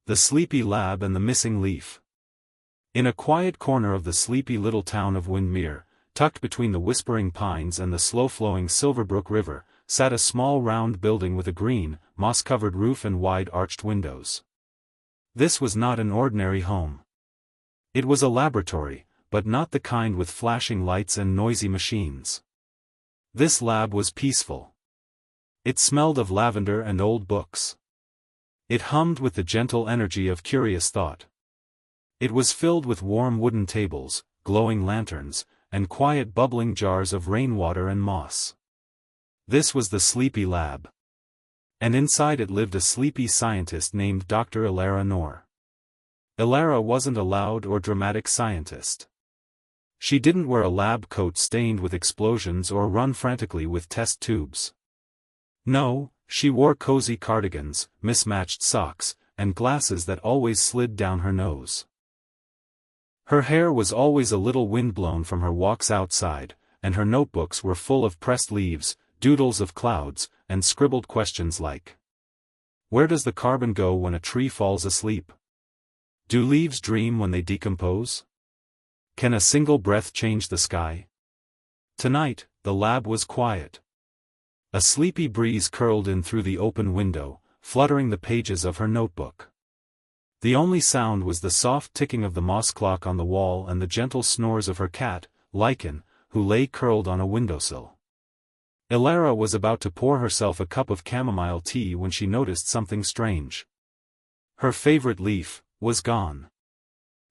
The Sleepy Lab and the Missing Leaf. In a quiet corner of the sleepy little town of Windmere, tucked between the whispering pines and the slow-flowing Silverbrook River, sat a small round building with a green, moss-covered roof and wide arched windows. This was not an ordinary home. It was a laboratory, but not the kind with flashing lights and noisy machines. This lab was peaceful. It smelled of lavender and old books. It hummed with the gentle energy of curious thought. It was filled with warm wooden tables, glowing lanterns, and quiet bubbling jars of rainwater and moss. This was the Sleepy Lab. And inside it lived a sleepy scientist named Dr. Ilara Noor. Ilara wasn't a loud or dramatic scientist. She didn't wear a lab coat stained with explosions or run frantically with test tubes. No, she wore cozy cardigans, mismatched socks, and glasses that always slid down her nose. Her hair was always a little windblown from her walks outside, and her notebooks were full of pressed leaves, doodles of clouds, and scribbled questions like: where does the carbon go when a tree falls asleep? Do leaves dream when they decompose? Can a single breath change the sky? Tonight, the lab was quiet. A sleepy breeze curled in through the open window, fluttering the pages of her notebook. The only sound was the soft ticking of the moss clock on the wall and the gentle snores of her cat, Lichen, who lay curled on a windowsill. Ilara was about to pour herself a cup of chamomile tea when she noticed something strange. Her favorite leaf was gone.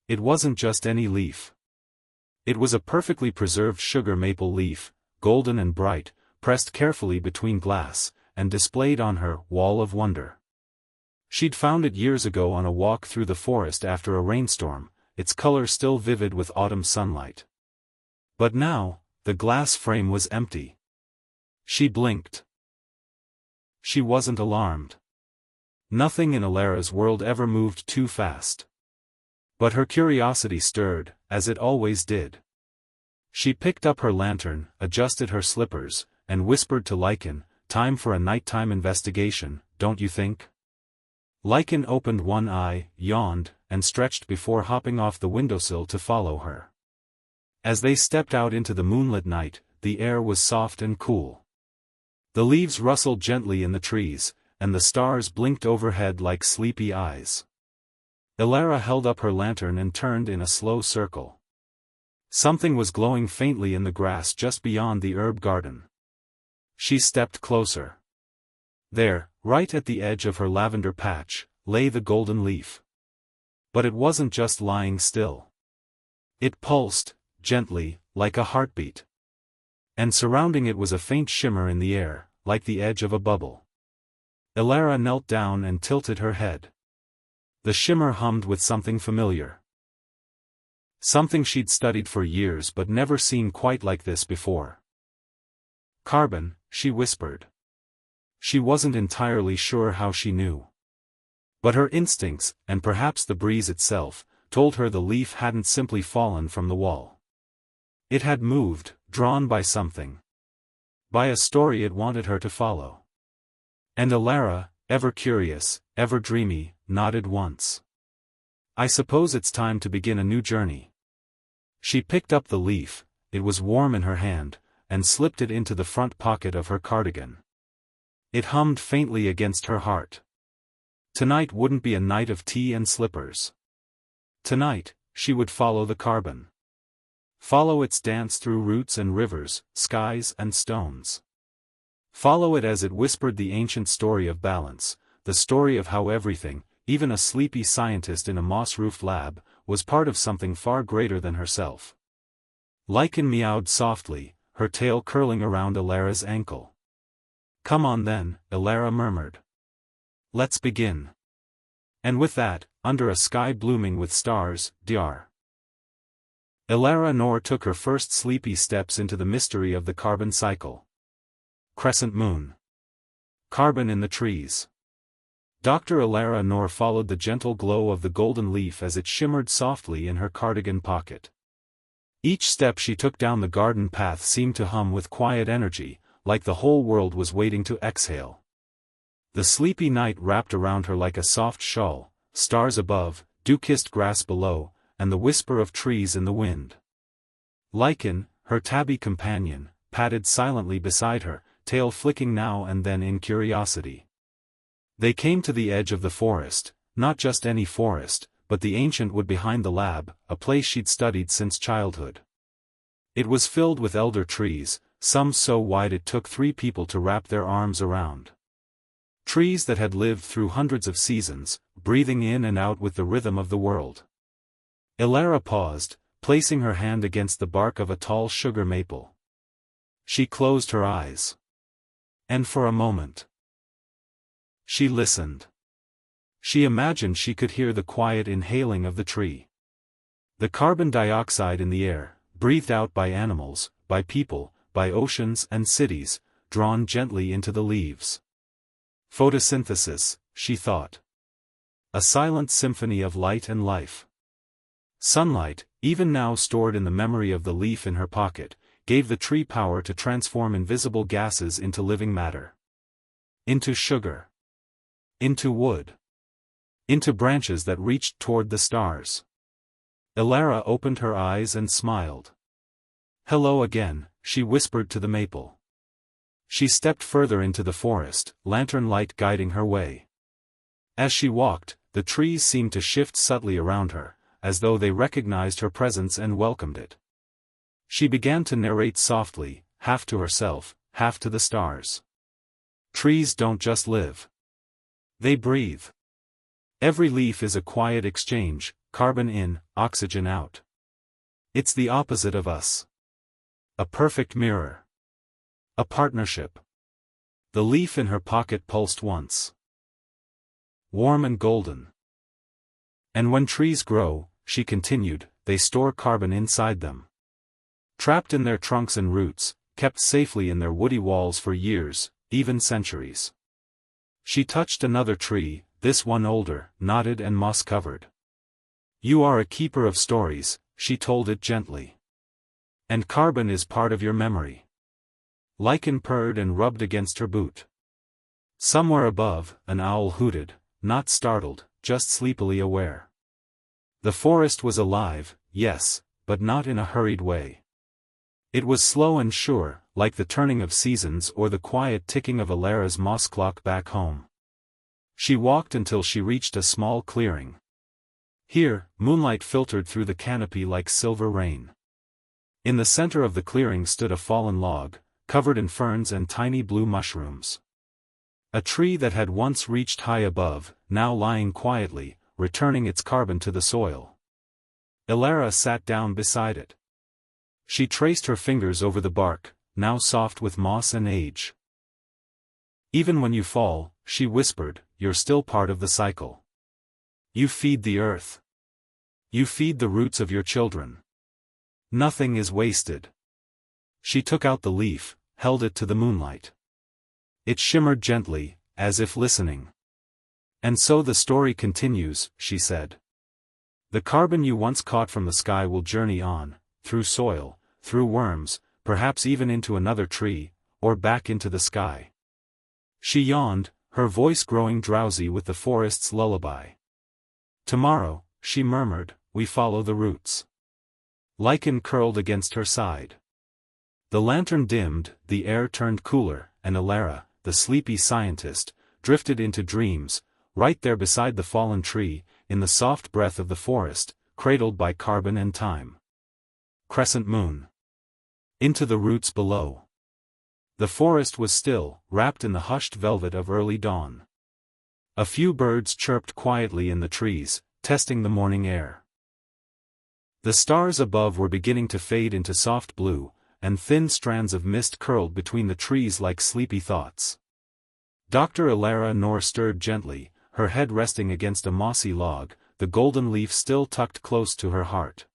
It wasn't just any leaf. It was a perfectly preserved sugar maple leaf, golden and bright, pressed carefully between glass, and displayed on her wall of wonder. She'd found it years ago on a walk through the forest after a rainstorm, its color still vivid with autumn sunlight. But now, the glass frame was empty. She blinked. She wasn't alarmed. Nothing in Ilara's world ever moved too fast. But her curiosity stirred, as it always did. She picked up her lantern, adjusted her slippers, and whispered to Lichen, "Time for a nighttime investigation, don't you think?" Lichen opened one eye, yawned, and stretched before hopping off the windowsill to follow her. As they stepped out into the moonlit night, the air was soft and cool. The leaves rustled gently in the trees, and the stars blinked overhead like sleepy eyes. Ilara held up her lantern and turned in a slow circle. Something was glowing faintly in the grass just beyond the herb garden. She stepped closer. There, right at the edge of her lavender patch, lay the golden leaf. But it wasn't just lying still. It pulsed, gently, like a heartbeat. And surrounding it was a faint shimmer in the air, like the edge of a bubble. Ilara knelt down and tilted her head. The shimmer hummed with something familiar. Something she'd studied for years but never seen quite like this before. "Carbon," she whispered. She wasn't entirely sure how she knew. But her instincts, and perhaps the breeze itself, told her the leaf hadn't simply fallen from the wall. It had moved, drawn by something. By a story it wanted her to follow. And Ilara, ever curious, ever dreamy, nodded once. "I suppose it's time to begin a new journey." She picked up the leaf, it was warm in her hand, and slipped it into the front pocket of her cardigan. It hummed faintly against her heart. Tonight wouldn't be a night of tea and slippers. Tonight, she would follow the carbon. Follow its dance through roots and rivers, skies and stones. Follow it as it whispered the ancient story of balance, the story of how everything, even a sleepy scientist in a moss-roofed lab, was part of something far greater than herself. Lichen meowed softly, her tail curling around Ilara's ankle. "Come on then," Ilara murmured. "Let's begin." And with that, under a sky blooming with stars, Dr. Ilara Noor took her first sleepy steps into the mystery of the carbon cycle. Crescent moon. Carbon in the trees. Dr. Ilara Noor followed the gentle glow of the golden leaf as it shimmered softly in her cardigan pocket. Each step she took down the garden path seemed to hum with quiet energy, like the whole world was waiting to exhale. The sleepy night wrapped around her like a soft shawl, stars above, dew-kissed grass below, and the whisper of trees in the wind. Lichen, her tabby companion, padded silently beside her, tail flicking now and then in curiosity. They came to the edge of the forest, not just any forest, but the ancient wood behind the lab, a place she'd studied since childhood. It was filled with elder trees, some so wide it took 3 people to wrap their arms around. Trees that had lived through hundreds of seasons, breathing in and out with the rhythm of the world. Elara paused, placing her hand against the bark of a tall sugar maple. She closed her eyes. And for a moment, she listened. She imagined she could hear the quiet inhaling of the tree. The carbon dioxide in the air, breathed out by animals, by people, by oceans and cities, drawn gently into the leaves. Photosynthesis, she thought. A silent symphony of light and life. Sunlight, even now stored in the memory of the leaf in her pocket, gave the tree power to transform invisible gases into living matter. Into sugar. Into wood. Into branches that reached toward the stars. Elara opened her eyes and smiled. "Hello again," she whispered to the maple. She stepped further into the forest, lantern light guiding her way. As she walked, the trees seemed to shift subtly around her, as though they recognized her presence and welcomed it. She began to narrate softly, half to herself, half to the stars. Trees don't just live. They breathe. Every leaf is a quiet exchange, carbon in, oxygen out. It's the opposite of us. A perfect mirror. A partnership. The leaf in her pocket pulsed once. Warm and golden. And when trees grow, she continued, they store carbon inside them. Trapped in their trunks and roots, kept safely in their woody walls for years, even centuries. She touched another tree, this one older, knotted and moss-covered. "You are a keeper of stories," she told it gently. "And carbon is part of your memory." Lichen purred and rubbed against her boot. Somewhere above, an owl hooted, not startled, just sleepily aware. The forest was alive, yes, but not in a hurried way. It was slow and sure, like the turning of seasons or the quiet ticking of Elara's moss clock back home. She walked until she reached a small clearing. Here, moonlight filtered through the canopy like silver rain. In the center of the clearing stood a fallen log, covered in ferns and tiny blue mushrooms. A tree that had once reached high above, now lying quietly, returning its carbon to the soil. Elara sat down beside it. She traced her fingers over the bark, now soft with moss and age. "Even when you fall," she whispered, "you're still part of the cycle. You feed the earth. You feed the roots of your children. Nothing is wasted." She took out the leaf, held it to the moonlight. It shimmered gently, as if listening. "And so the story continues," she said. "The carbon you once caught from the sky will journey on, through soil, through worms, perhaps even into another tree, or back into the sky." She yawned, her voice growing drowsy with the forest's lullaby. "Tomorrow," she murmured, "we follow the roots." Lichen curled against her side. The lantern dimmed, the air turned cooler, and Elara, the sleepy scientist, drifted into dreams, right there beside the fallen tree, in the soft breath of the forest, cradled by carbon and time. Crescent moon. Into the roots below. The forest was still, wrapped in the hushed velvet of early dawn. A few birds chirped quietly in the trees, testing the morning air. The stars above were beginning to fade into soft blue, and thin strands of mist curled between the trees like sleepy thoughts. Dr. Elara Nor stirred gently, her head resting against a mossy log, the golden leaf still tucked close to her heart.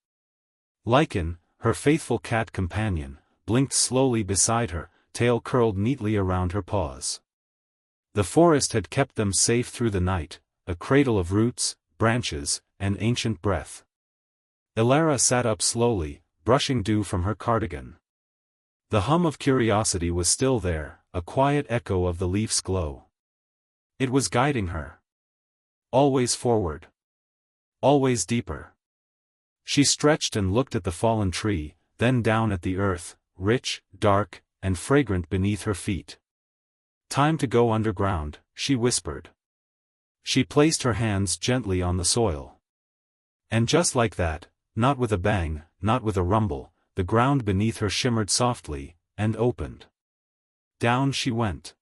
Lichen, her faithful cat companion, blinked slowly beside her, tail curled neatly around her paws. The forest had kept them safe through the night, a cradle of roots, branches, and ancient breath. Elara sat up slowly, brushing dew from her cardigan. The hum of curiosity was still there, a quiet echo of the leaf's glow. It was guiding her. Always forward. Always deeper. She stretched and looked at the fallen tree, then down at the earth, rich, dark, and fragrant beneath her feet. Time to go underground, she whispered. She placed her hands gently on the soil. And just like that, not with a bang, not with a rumble, the ground beneath her shimmered softly, and opened. Down she went.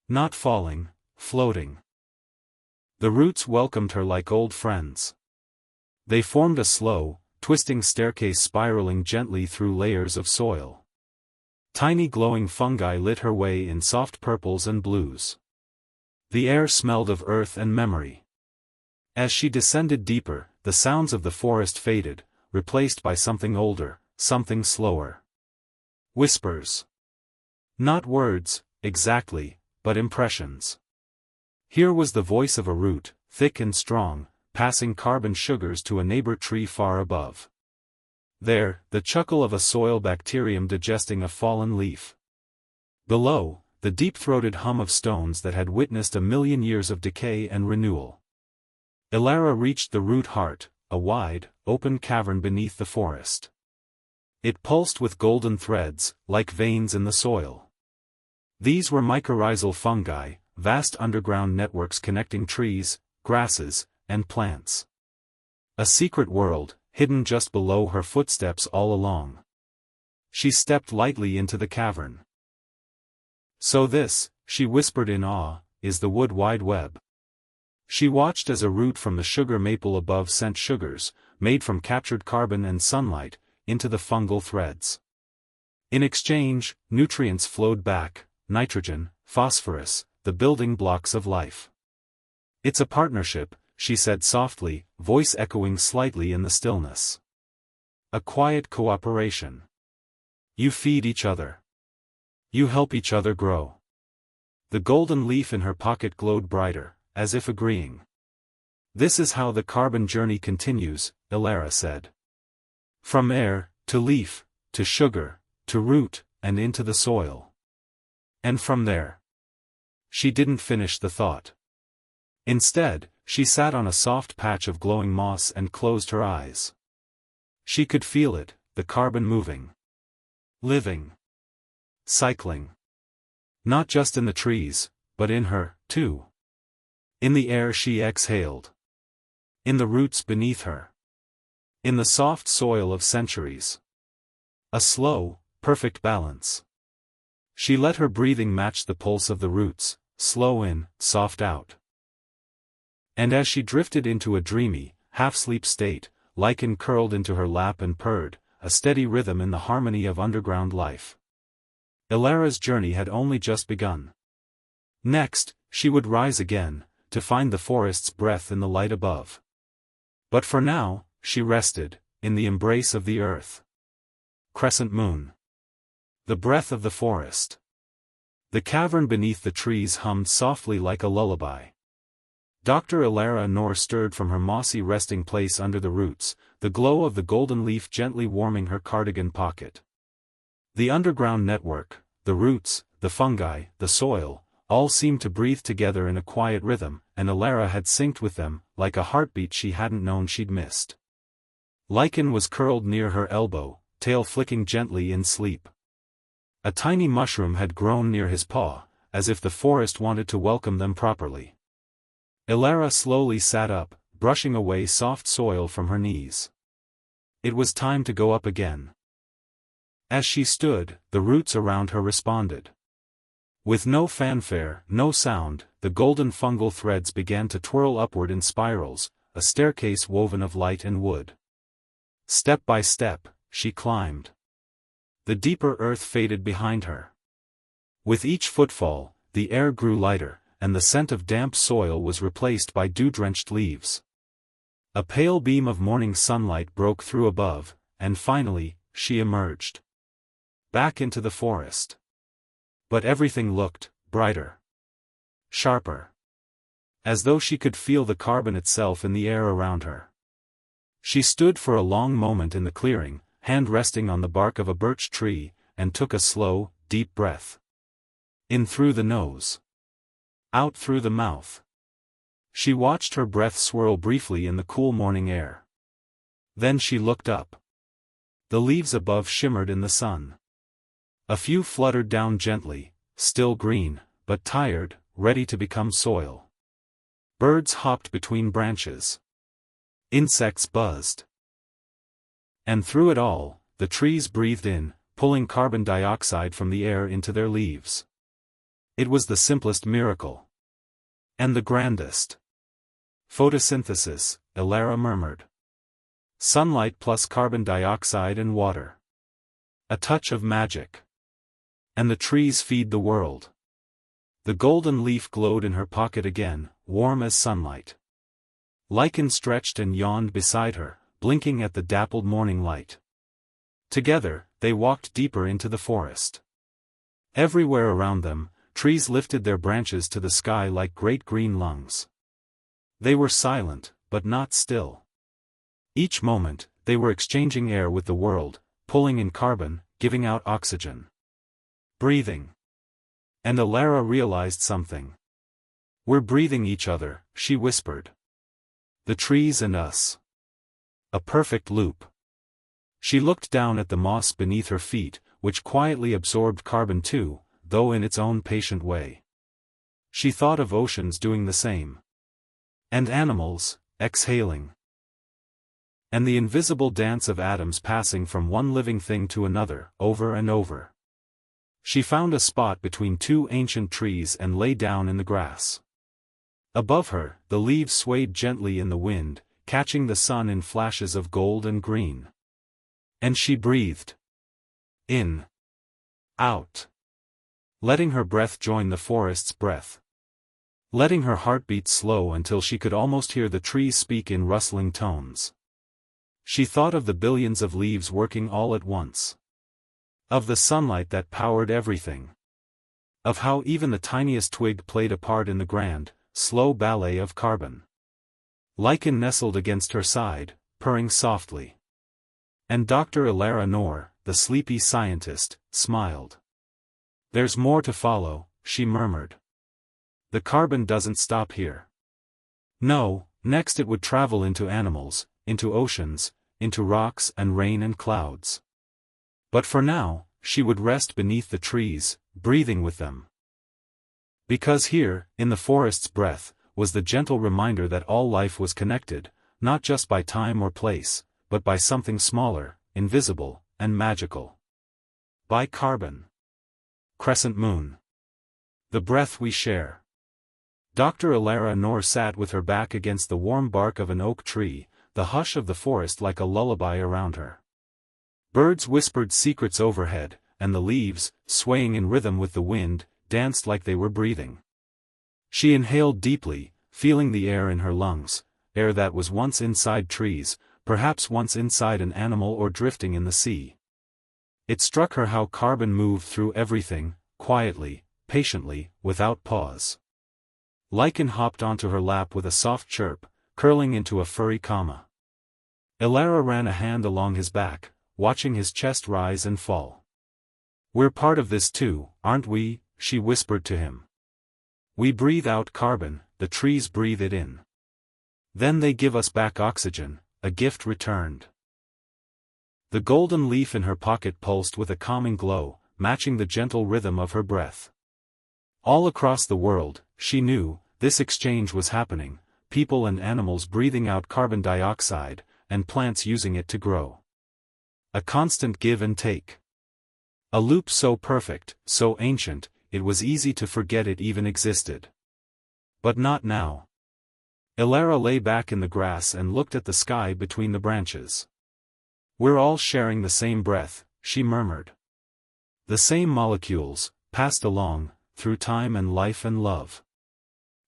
Not falling, floating. The roots welcomed her like old friends. They formed a slow, twisting staircase spiraling gently through layers of soil. Tiny glowing fungi lit her way in soft purples and blues. The air smelled of earth and memory. As she descended deeper, the sounds of the forest faded, replaced by something older, something slower. Whispers. Not words, exactly, but impressions. Here was the voice of a root, thick and strong, passing carbon sugars to a neighbor tree far above. There, the chuckle of a soil bacterium digesting a fallen leaf. Below, the deep-throated hum of stones that had witnessed a million years of decay and renewal. Elara reached the root heart, a wide, open cavern beneath the forest. It pulsed with golden threads, like veins in the soil. These were mycorrhizal fungi, vast underground networks connecting trees, grasses, and plants. A secret world, hidden just below her footsteps all along. She stepped lightly into the cavern. So this, she whispered in awe, is the wood wide web. She watched as a root from the sugar maple above sent sugars, made from captured carbon and sunlight, into the fungal threads. In exchange, nutrients flowed back, nitrogen, phosphorus, the building blocks of life. It's a partnership, she said softly, voice echoing slightly in the stillness. A quiet cooperation. You feed each other. You help each other grow. The golden leaf in her pocket glowed brighter, as if agreeing. This is how the carbon journey continues, Elara said. From air, to leaf, to sugar, to root, and into the soil. And from there. She didn't finish the thought. Instead, she sat on a soft patch of glowing moss and closed her eyes. She could feel it, the carbon moving. Living. Cycling. Not just in the trees, but in her, too. In the air she exhaled. In the roots beneath her. In the soft soil of centuries. A slow, perfect balance. She let her breathing match the pulse of the roots, slow in, soft out. And as she drifted into a dreamy, half-sleep state, lichen curled into her lap and purred, a steady rhythm in the harmony of underground life. Elara's journey had only just begun. Next, she would rise again, to find the forest's breath in the light above. But for now, she rested, in the embrace of the earth. Crescent moon. The breath of the forest. The cavern beneath the trees hummed softly like a lullaby. Dr. Elara Noor stirred from her mossy resting place under the roots, the glow of the golden leaf gently warming her cardigan pocket. The underground network, the roots, the fungi, the soil, all seemed to breathe together in a quiet rhythm, and Elara had synced with them, like a heartbeat she hadn't known she'd missed. Lichen was curled near her elbow, tail flicking gently in sleep. A tiny mushroom had grown near his paw, as if the forest wanted to welcome them properly. Elara slowly sat up, brushing away soft soil from her knees. It was time to go up again. As she stood, the roots around her responded. With no fanfare, no sound, the golden fungal threads began to twirl upward in spirals, a staircase woven of light and wood. Step by step, she climbed. The deeper earth faded behind her. With each footfall, the air grew lighter, and the scent of damp soil was replaced by dew-drenched leaves. A pale beam of morning sunlight broke through above, and finally, she emerged. Back into the forest. But everything looked brighter. Sharper. As though she could feel the carbon itself in the air around her. She stood for a long moment in the clearing, hand resting on the bark of a birch tree, and took a slow, deep breath. In through the nose. Out through the mouth. She watched her breath swirl briefly in the cool morning air. Then she looked up. The leaves above shimmered in the sun. A few fluttered down gently, still green, but tired, ready to become soil. Birds hopped between branches. Insects buzzed. And through it all, the trees breathed in, pulling carbon dioxide from the air into their leaves. It was the simplest miracle. And the grandest. Photosynthesis, Elara murmured. Sunlight plus carbon dioxide and water. A touch of magic. And the trees feed the world. The golden leaf glowed in her pocket again, warm as sunlight. Lichen stretched and yawned beside her, blinking at the dappled morning light. Together, they walked deeper into the forest. Everywhere around them, trees lifted their branches to the sky like great green lungs. They were silent, but not still. Each moment, they were exchanging air with the world, pulling in carbon, giving out oxygen. Breathing. And Elara realized something. We're breathing each other, she whispered. The trees and us. A perfect loop. She looked down at the moss beneath her feet, which quietly absorbed carbon too, though in its own patient way. She thought of oceans doing the same. And animals, exhaling. And the invisible dance of atoms passing from one living thing to another, over and over. She found a spot between two ancient trees and lay down in the grass. Above her, the leaves swayed gently in the wind, catching the sun in flashes of gold and green. And she breathed. In. Out. Letting her breath join the forest's breath. Letting her heart beat slow until she could almost hear the trees speak in rustling tones. She thought of the billions of leaves working all at once. Of the sunlight that powered everything. Of how even the tiniest twig played a part in the grand, slow ballet of carbon. Lichen nestled against her side, purring softly. And Dr. Elara Noor, the sleepy scientist, smiled. There's more to follow, she murmured. The carbon doesn't stop here. No, next it would travel into animals, into oceans, into rocks and rain and clouds. But for now, she would rest beneath the trees, breathing with them. Because here, in the forest's breath, was the gentle reminder that all life was connected, not just by time or place, but by something smaller, invisible, and magical. By carbon. Crescent moon. The breath we share. Dr. Elara Noor sat with her back against the warm bark of an oak tree, the hush of the forest like a lullaby around her. Birds whispered secrets overhead, and the leaves, swaying in rhythm with the wind, danced like they were breathing. She inhaled deeply, feeling the air in her lungs, air that was once inside trees, perhaps once inside an animal or drifting in the sea. It struck her how carbon moved through everything, quietly, patiently, without pause. Lichen hopped onto her lap with a soft chirp, curling into a furry comma. Elara ran a hand along his back, watching his chest rise and fall. We're part of this too, aren't we? She whispered to him. We breathe out carbon, the trees breathe it in. Then they give us back oxygen, a gift returned. The golden leaf in her pocket pulsed with a calming glow, matching the gentle rhythm of her breath. All across the world, she knew, this exchange was happening, people and animals breathing out carbon dioxide, and plants using it to grow. A constant give and take. A loop so perfect, so ancient, it was easy to forget it even existed. But not now. Elara lay back in the grass and looked at the sky between the branches. We're all sharing the same breath, she murmured. The same molecules, passed along, through time and life and love.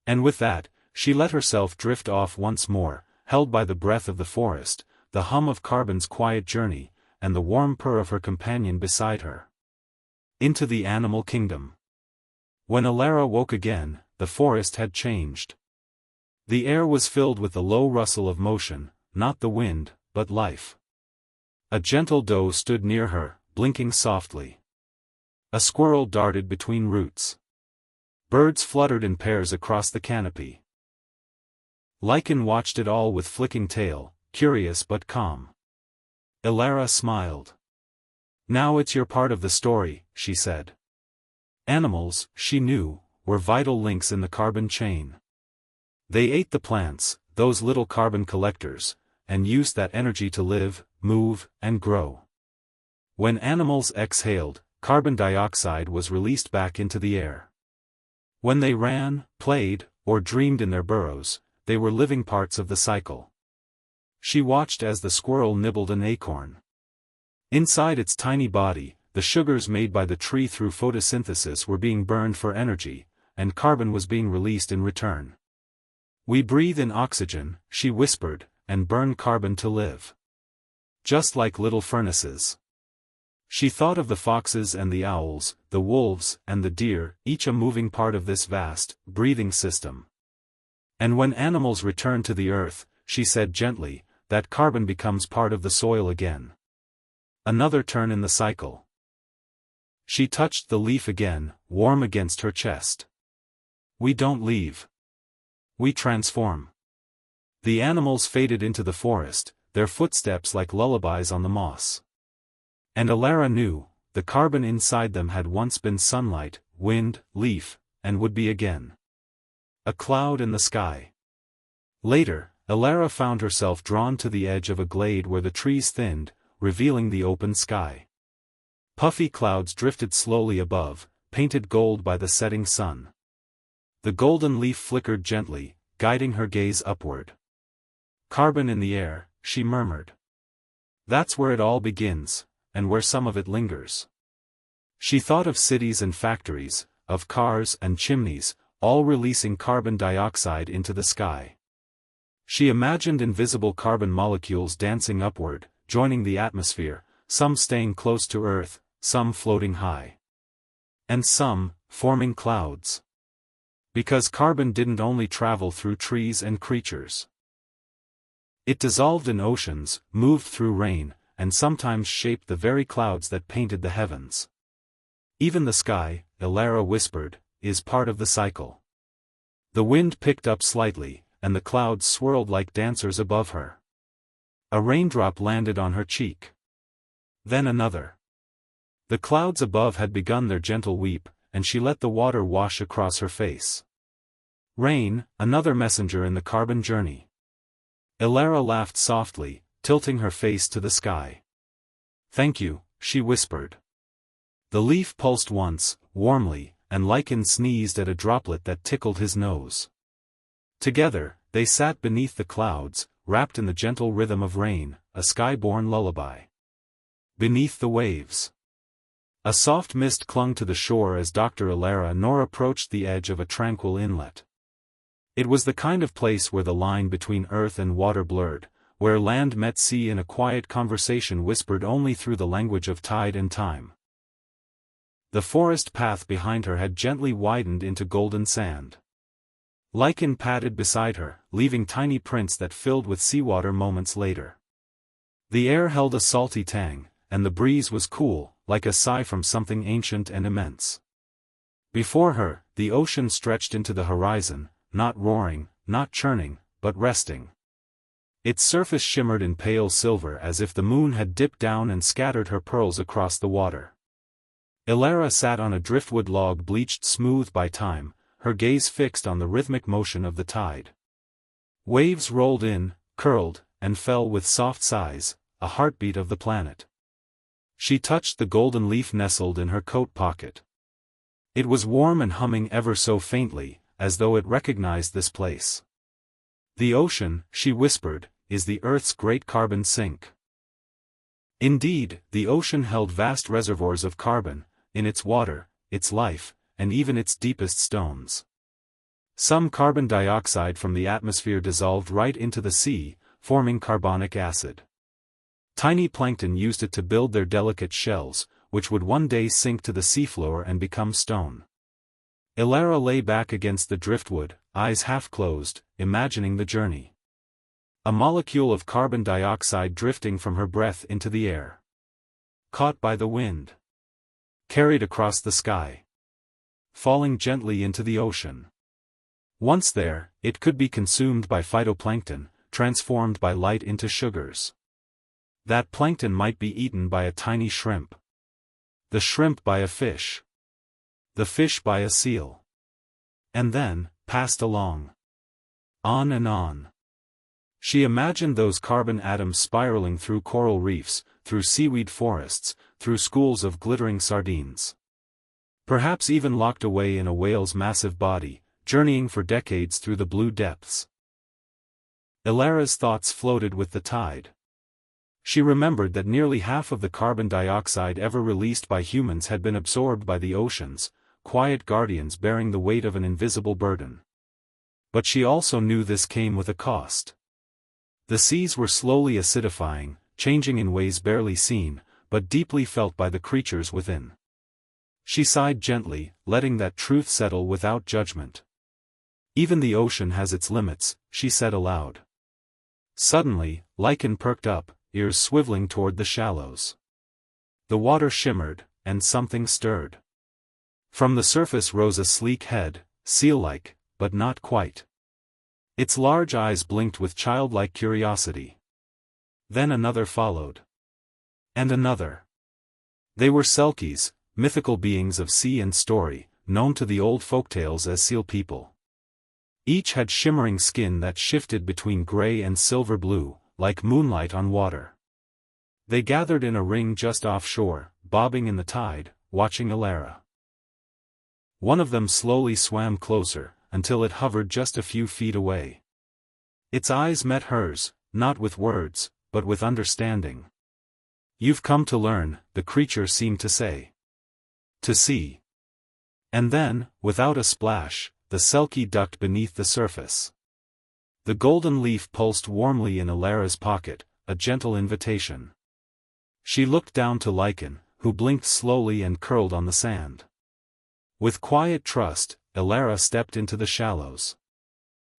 And with that, she let herself drift off once more, held by the breath of the forest, the hum of carbon's quiet journey, and the warm purr of her companion beside her. Into the animal kingdom. When Elara woke again, the forest had changed. The air was filled with the low rustle of motion, not the wind, but life. A gentle doe stood near her, blinking softly. A squirrel darted between roots. Birds fluttered in pairs across the canopy. Lichen watched it all with flicking tail, curious but calm. Elara smiled. "Now it's your part of the story," she said. Animals, she knew, were vital links in the carbon chain. They ate the plants, those little carbon collectors, and used that energy to live, move, and grow. When animals exhaled, carbon dioxide was released back into the air. When they ran, played, or dreamed in their burrows, they were living parts of the cycle. She watched as the squirrel nibbled an acorn. Inside its tiny body, the sugars made by the tree through photosynthesis were being burned for energy, and carbon was being released in return. "We breathe in oxygen," she whispered, "and burn carbon to live. Just like little furnaces." She thought of the foxes and the owls, the wolves and the deer, each a moving part of this vast, breathing system. And when animals return to the earth, she said gently, that carbon becomes part of the soil again. Another turn in the cycle. She touched the leaf again, warm against her chest. "We don't leave. We transform." The animals faded into the forest, their footsteps like lullabies on the moss. And Elara knew, the carbon inside them had once been sunlight, wind, leaf, and would be again. A cloud in the sky. Later, Elara found herself drawn to the edge of a glade where the trees thinned, revealing the open sky. Puffy clouds drifted slowly above, painted gold by the setting sun. The golden leaf flickered gently, guiding her gaze upward. "Carbon in the air," she murmured. "That's where it all begins, and where some of it lingers." She thought of cities and factories, of cars and chimneys, all releasing carbon dioxide into the sky. She imagined invisible carbon molecules dancing upward, joining the atmosphere, some staying close to Earth, some floating high. And some, forming clouds. Because carbon didn't only travel through trees and creatures. It dissolved in oceans, moved through rain, and sometimes shaped the very clouds that painted the heavens. Even the sky, Elara whispered, is part of the cycle. The wind picked up slightly, and the clouds swirled like dancers above her. A raindrop landed on her cheek. Then another. The clouds above had begun their gentle weep, and she let the water wash across her face. Rain, another messenger in the carbon journey. Elara laughed softly, tilting her face to the sky. "Thank you," she whispered. The leaf pulsed once, warmly, and Lichen sneezed at a droplet that tickled his nose. Together, they sat beneath the clouds, wrapped in the gentle rhythm of rain, a sky-born lullaby. Beneath the waves. A soft mist clung to the shore as Dr. Elara Nor approached the edge of a tranquil inlet. It was the kind of place where the line between earth and water blurred, where land met sea in a quiet conversation whispered only through the language of tide and time. The forest path behind her had gently widened into golden sand. Lichen padded beside her, leaving tiny prints that filled with seawater moments later. The air held a salty tang, and the breeze was cool, like a sigh from something ancient and immense. Before her, the ocean stretched into the horizon, not roaring, not churning, but resting. Its surface shimmered in pale silver as if the moon had dipped down and scattered her pearls across the water. Elara sat on a driftwood log bleached smooth by time, her gaze fixed on the rhythmic motion of the tide. Waves rolled in, curled, and fell with soft sighs, a heartbeat of the planet. She touched the golden leaf nestled in her coat pocket. It was warm and humming ever so faintly, as though it recognized this place. "The ocean," she whispered, "is the Earth's great carbon sink." Indeed, the ocean held vast reservoirs of carbon, in its water, its life, and even its deepest stones. Some carbon dioxide from the atmosphere dissolved right into the sea, forming carbonic acid. Tiny plankton used it to build their delicate shells, which would one day sink to the seafloor and become stone. Elara lay back against the driftwood, eyes half closed, imagining the journey. A molecule of carbon dioxide drifting from her breath into the air. Caught by the wind. Carried across the sky. Falling gently into the ocean. Once there, it could be consumed by phytoplankton, transformed by light into sugars. That plankton might be eaten by a tiny shrimp. The shrimp by a fish. The fish by a seal. And then, passed along. On and on. She imagined those carbon atoms spiraling through coral reefs, through seaweed forests, through schools of glittering sardines. Perhaps even locked away in a whale's massive body, journeying for decades through the blue depths. Ilara's thoughts floated with the tide. She remembered that nearly half of the carbon dioxide ever released by humans had been absorbed by the oceans, quiet guardians bearing the weight of an invisible burden. But she also knew this came with a cost. The seas were slowly acidifying, changing in ways barely seen, but deeply felt by the creatures within. She sighed gently, letting that truth settle without judgment. Even the ocean has its limits, she said aloud. Suddenly, Lycan perked up, ears swiveling toward the shallows. The water shimmered, and something stirred. From the surface rose a sleek head, seal-like, but not quite. Its large eyes blinked with childlike curiosity. Then another followed. And another. They were selkies, mythical beings of sea and story, known to the old folktales as seal people. Each had shimmering skin that shifted between gray and silver blue, like moonlight on water. They gathered in a ring just offshore, bobbing in the tide, watching Ilara. One of them slowly swam closer, until it hovered just a few feet away. Its eyes met hers, not with words, but with understanding. "You've come to learn," the creature seemed to say. "To see." And then, without a splash, the selkie ducked beneath the surface. The golden leaf pulsed warmly in Ilara's pocket, a gentle invitation. She looked down to Lycan, who blinked slowly and curled on the sand. With quiet trust, Ilara stepped into the shallows.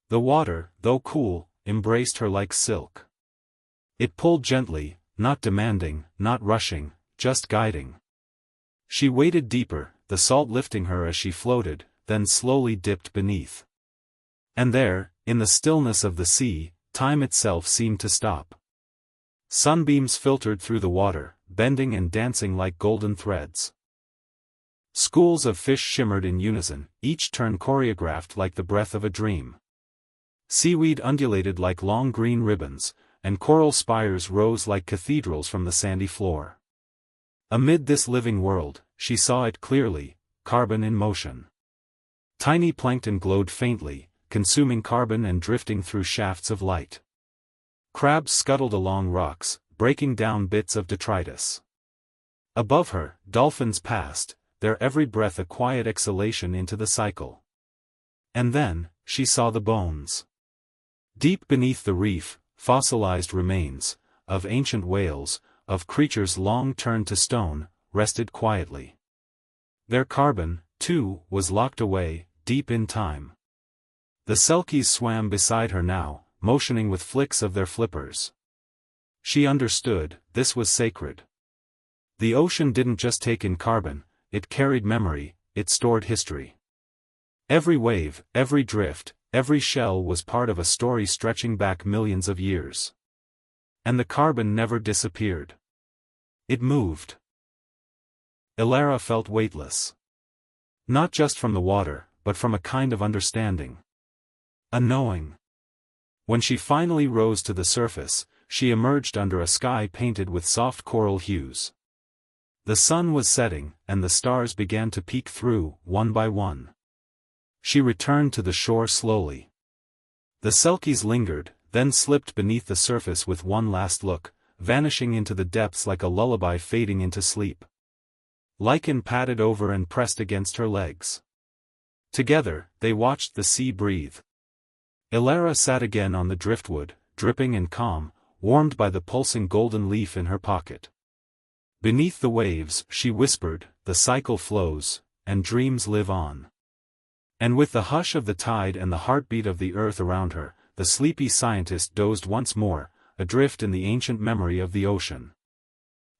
The water, though cool, embraced her like silk. It pulled gently, not demanding, not rushing, just guiding. She waded deeper, the salt lifting her as she floated, then slowly dipped beneath. And there, in the stillness of the sea, time itself seemed to stop. Sunbeams filtered through the water, bending and dancing like golden threads. Schools of fish shimmered in unison, each turn choreographed like the breath of a dream. Seaweed undulated like long green ribbons, and coral spires rose like cathedrals from the sandy floor. Amid this living world, she saw it clearly, carbon in motion. Tiny plankton glowed faintly, consuming carbon and drifting through shafts of light. Crabs scuttled along rocks, breaking down bits of detritus. Above her, dolphins passed, their every breath a quiet exhalation into the cycle. And then, she saw the bones. Deep beneath the reef, fossilized remains, of ancient whales, of creatures long turned to stone, rested quietly. Their carbon, too, was locked away, deep in time. The selkies swam beside her now, motioning with flicks of their flippers. She understood, this was sacred. The ocean didn't just take in carbon, it carried memory, it stored history. Every wave, every drift, every shell was part of a story stretching back millions of years. And the carbon never disappeared. It moved. Ilara felt weightless. Not just from the water, but from a kind of understanding. A knowing. When she finally rose to the surface, she emerged under a sky painted with soft coral hues. The sun was setting, and the stars began to peek through, one by one. She returned to the shore slowly. The selkies lingered, then slipped beneath the surface with one last look, vanishing into the depths like a lullaby fading into sleep. Lycan padded over and pressed against her legs. Together, they watched the sea breathe. Ilara sat again on the driftwood, dripping and calm, warmed by the pulsing golden leaf in her pocket. Beneath the waves, she whispered, the cycle flows, and dreams live on. And with the hush of the tide and the heartbeat of the earth around her, the sleepy scientist dozed once more, adrift in the ancient memory of the ocean.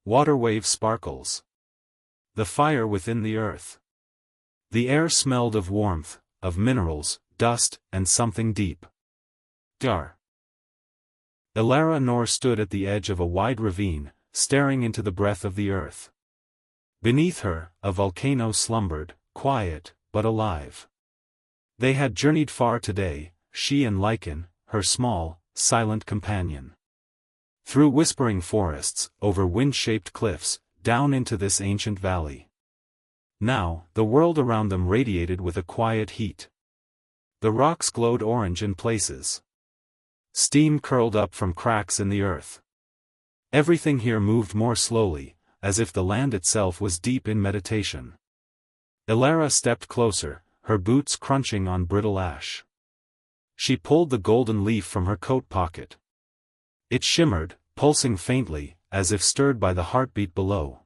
Water wave sparkles. The fire within the earth. The air smelled of warmth, of minerals, dust, and something deep. Dar. Elara Nor stood at the edge of a wide ravine, staring into the breath of the earth. Beneath her, a volcano slumbered, quiet, but alive. They had journeyed far today, she and Lycan, her small, silent companion. Through whispering forests, over wind-shaped cliffs, down into this ancient valley. Now, the world around them radiated with a quiet heat. The rocks glowed orange in places. Steam curled up from cracks in the earth. Everything here moved more slowly, as if the land itself was deep in meditation. Elara stepped closer, her boots crunching on brittle ash. She pulled the golden leaf from her coat pocket. It shimmered, pulsing faintly, as if stirred by the heartbeat below.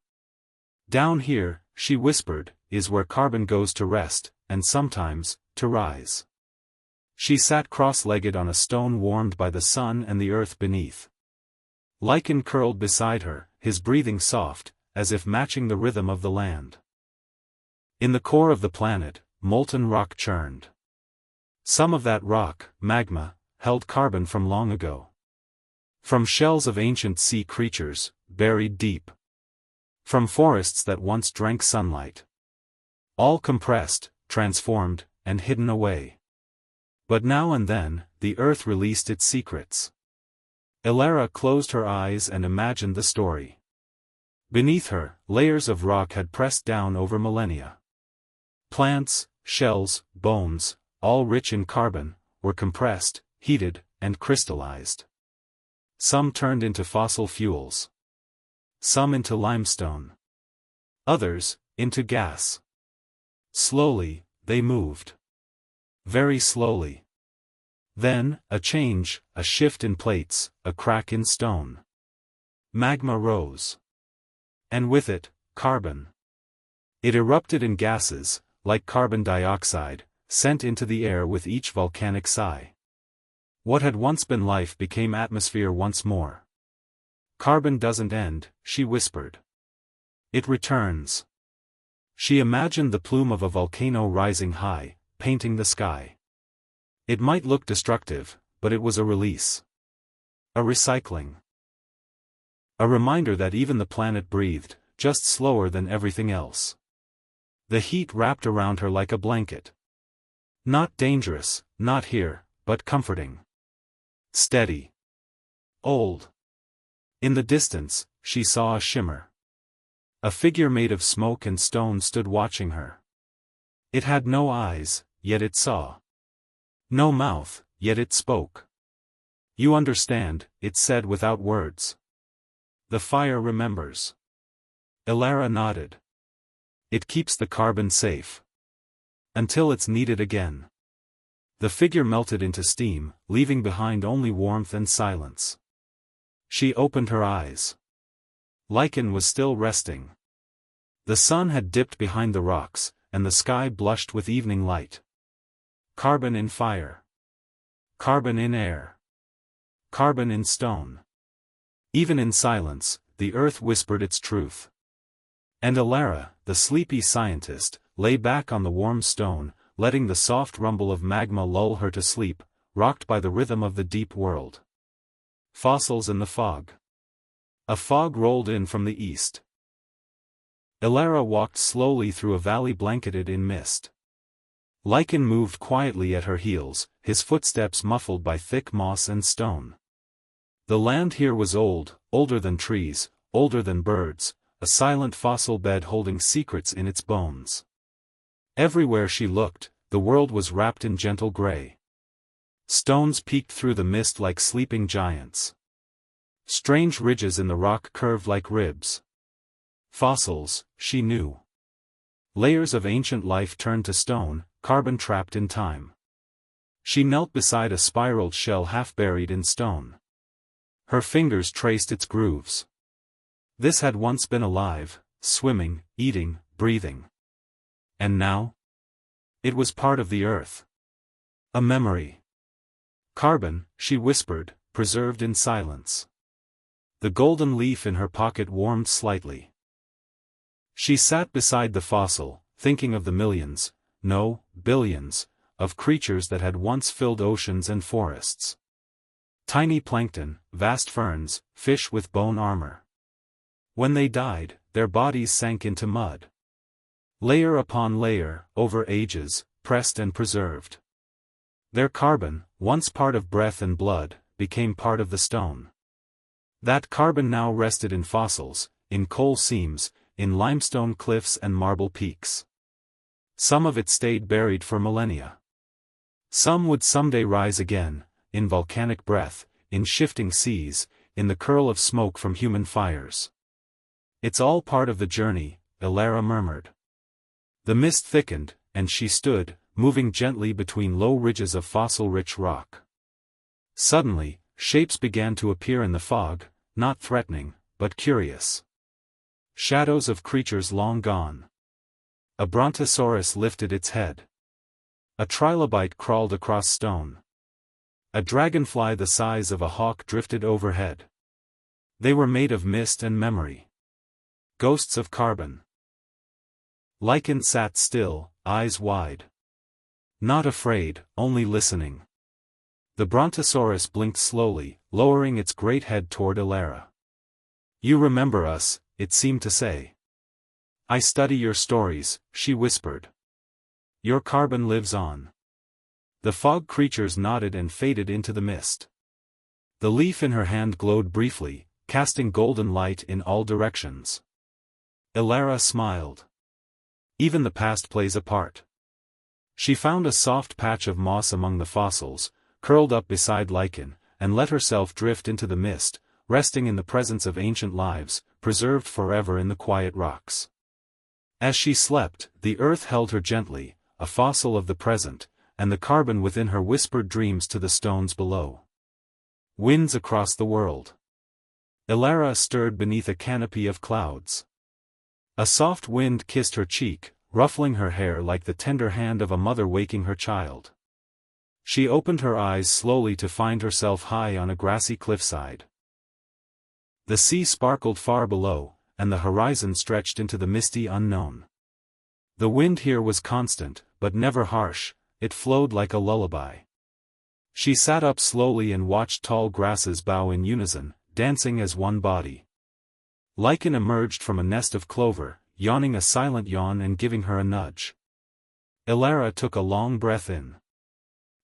Down here, she whispered, is where carbon goes to rest, and sometimes, to rise. She sat cross-legged on a stone warmed by the sun and the earth beneath. Lycan curled beside her, his breathing soft, as if matching the rhythm of the land. In the core of the planet, molten rock churned. Some of that rock, magma, held carbon from long ago. From shells of ancient sea creatures, buried deep. From forests that once drank sunlight. All compressed, transformed, and hidden away. But now and then, the earth released its secrets. Elara closed her eyes and imagined the story. Beneath her, layers of rock had pressed down over millennia. Plants, shells, bones, all rich in carbon, were compressed, heated, and crystallized. Some turned into fossil fuels. Some into limestone. Others, into gas. Slowly, they moved. Very slowly. Then, a change, a shift in plates, a crack in stone. Magma rose. And with it, carbon. It erupted in gases, like carbon dioxide, sent into the air with each volcanic sigh. What had once been life became atmosphere once more. Carbon doesn't end, she whispered. It returns. She imagined the plume of a volcano rising high, painting the sky. It might look destructive, but it was a release. A recycling. A reminder that even the planet breathed, just slower than everything else. The heat wrapped around her like a blanket. Not dangerous, not here, but comforting. Steady. Old. In the distance, she saw a shimmer. A figure made of smoke and stone stood watching her. It had no eyes, yet it saw. No mouth, yet it spoke. You understand, it said without words. The fire remembers. Elara nodded. It keeps the carbon safe. Until it's needed again. The figure melted into steam, leaving behind only warmth and silence. She opened her eyes. Lycan was still resting. The sun had dipped behind the rocks, and the sky blushed with evening light. Carbon in fire. Carbon in air. Carbon in stone. Even in silence, the earth whispered its truth. And Elara, the sleepy scientist, lay back on the warm stone, letting the soft rumble of magma lull her to sleep, rocked by the rhythm of the deep world. Fossils in the fog. A fog rolled in from the east. Elara walked slowly through a valley blanketed in mist. Lycan moved quietly at her heels, his footsteps muffled by thick moss and stone. The land here was old, older than trees, older than birds, a silent fossil bed holding secrets in its bones. Everywhere she looked, the world was wrapped in gentle gray. Stones peeked through the mist like sleeping giants. Strange ridges in the rock curved like ribs. Fossils, she knew. Layers of ancient life turned to stone, carbon trapped in time. She knelt beside a spiraled shell half buried in stone. Her fingers traced its grooves. This had once been alive, swimming, eating, breathing. And now? It was part of the earth. A memory. Carbon, she whispered, preserved in silence. The golden leaf in her pocket warmed slightly. She sat beside the fossil, thinking of the millions, no, billions, of creatures that had once filled oceans and forests. Tiny plankton, vast ferns, fish with bone armor. When they died, their bodies sank into mud. Layer upon layer, over ages, pressed and preserved. Their carbon, once part of breath and blood, became part of the stone. That carbon now rested in fossils, in coal seams, in limestone cliffs and marble peaks. Some of it stayed buried for millennia. Some would someday rise again, in volcanic breath, in shifting seas, in the curl of smoke from human fires. It's all part of the journey, Elara murmured. The mist thickened, and she stood, moving gently between low ridges of fossil-rich rock. Suddenly, shapes began to appear in the fog, not threatening, but curious. Shadows of creatures long gone. A brontosaurus lifted its head. A trilobite crawled across stone. A dragonfly the size of a hawk drifted overhead. They were made of mist and memory. Ghosts of carbon. Lichen sat still, eyes wide. Not afraid, only listening. The brontosaurus blinked slowly, lowering its great head toward Elara. You remember us, it seemed to say. I study your stories, she whispered. Your carbon lives on. The fog creatures nodded and faded into the mist. The leaf in her hand glowed briefly, casting golden light in all directions. Elara smiled. Even the past plays a part. She found a soft patch of moss among the fossils, curled up beside lichen, and let herself drift into the mist, resting in the presence of ancient lives, preserved forever in the quiet rocks. As she slept, the earth held her gently, a fossil of the present, and the carbon within her whispered dreams to the stones below. Winds across the world. Elara stirred beneath a canopy of clouds. A soft wind kissed her cheek, ruffling her hair like the tender hand of a mother waking her child. She opened her eyes slowly to find herself high on a grassy cliffside. The sea sparkled far below, and the horizon stretched into the misty unknown. The wind here was constant, but never harsh, it flowed like a lullaby. She sat up slowly and watched tall grasses bow in unison, dancing as one body. Lichen emerged from a nest of clover, yawning a silent yawn and giving her a nudge. Elara took a long breath in.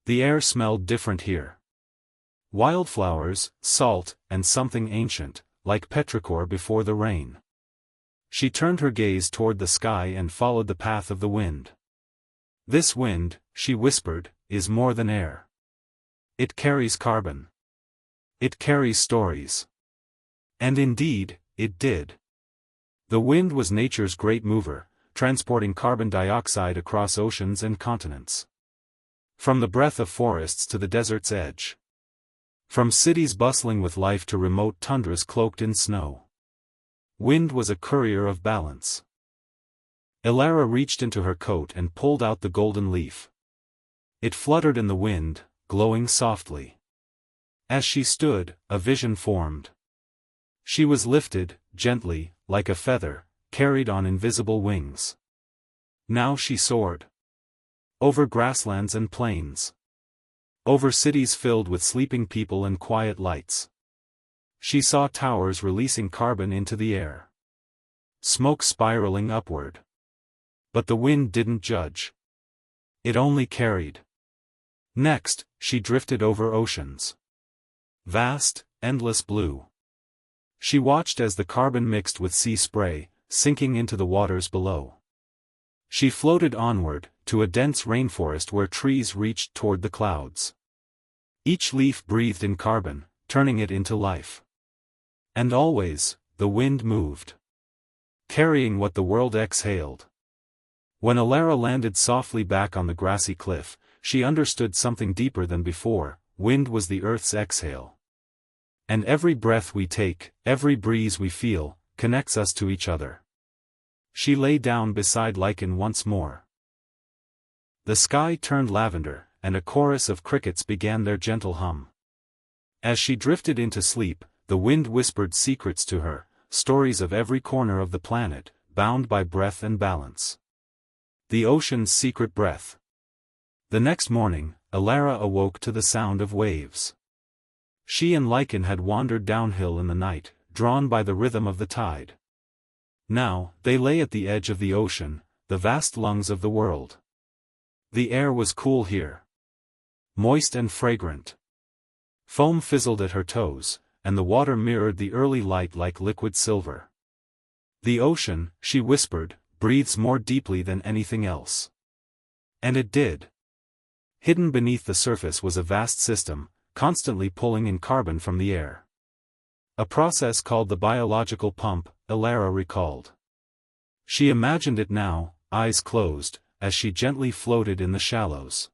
The air smelled different here. Wildflowers, salt, and something ancient, like petrichor before the rain. She turned her gaze toward the sky and followed the path of the wind. This wind, she whispered, is more than air. It carries carbon. It carries stories. And indeed, it did. The wind was nature's great mover, transporting carbon dioxide across oceans and continents. From the breath of forests to the desert's edge. From cities bustling with life to remote tundras cloaked in snow. Wind was a courier of balance. Elara reached into her coat and pulled out the golden leaf. It fluttered in the wind, glowing softly. As she stood, a vision formed. She was lifted, gently, like a feather, carried on invisible wings. Now she soared. Over grasslands and plains. Over cities filled with sleeping people and quiet lights. She saw towers releasing carbon into the air. Smoke spiraling upward. But the wind didn't judge. It only carried. Next, she drifted over oceans. Vast, endless blue. She watched as the carbon mixed with sea spray, sinking into the waters below. She floated onward, to a dense rainforest where trees reached toward the clouds. Each leaf breathed in carbon, turning it into life. And always, the wind moved. Carrying what the world exhaled. When Elara landed softly back on the grassy cliff, she understood something deeper than before. Wind was the earth's exhale. And every breath we take, every breeze we feel, connects us to each other. She lay down beside lichen once more. The sky turned lavender, and a chorus of crickets began their gentle hum. As she drifted into sleep, the wind whispered secrets to her, stories of every corner of the planet, bound by breath and balance. The ocean's secret breath. The next morning, Elara awoke to the sound of waves. She and Lycan had wandered downhill in the night, drawn by the rhythm of the tide. Now, they lay at the edge of the ocean, the vast lungs of the world. The air was cool here. Moist and fragrant. Foam fizzled at her toes, and the water mirrored the early light like liquid silver. The ocean, she whispered, breathes more deeply than anything else. And it did. Hidden beneath the surface was a vast system, constantly pulling in carbon from the air. A process called the biological pump, Elara recalled. She imagined it now, eyes closed, as she gently floated in the shallows.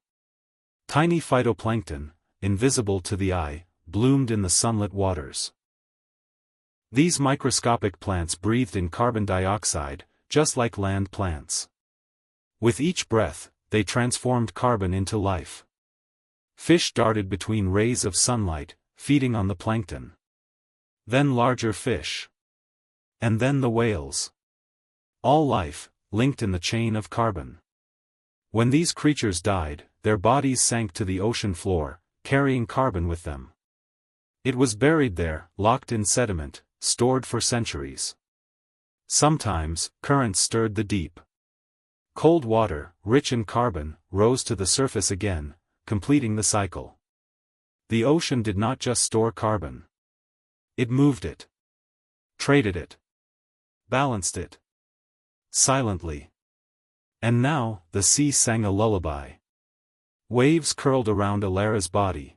Tiny phytoplankton, invisible to the eye, bloomed in the sunlit waters. These microscopic plants breathed in carbon dioxide, just like land plants. With each breath, they transformed carbon into life. Fish darted between rays of sunlight, feeding on the plankton. Then larger fish. And then the whales. All life, linked in the chain of carbon. When these creatures died, their bodies sank to the ocean floor, carrying carbon with them. It was buried there, locked in sediment, stored for centuries. Sometimes, currents stirred the deep. Cold water, rich in carbon, rose to the surface again, completing the cycle. The ocean did not just store carbon. It moved it. Traded it. Balanced it. Silently. And now, the sea sang a lullaby. Waves curled around Elara's body.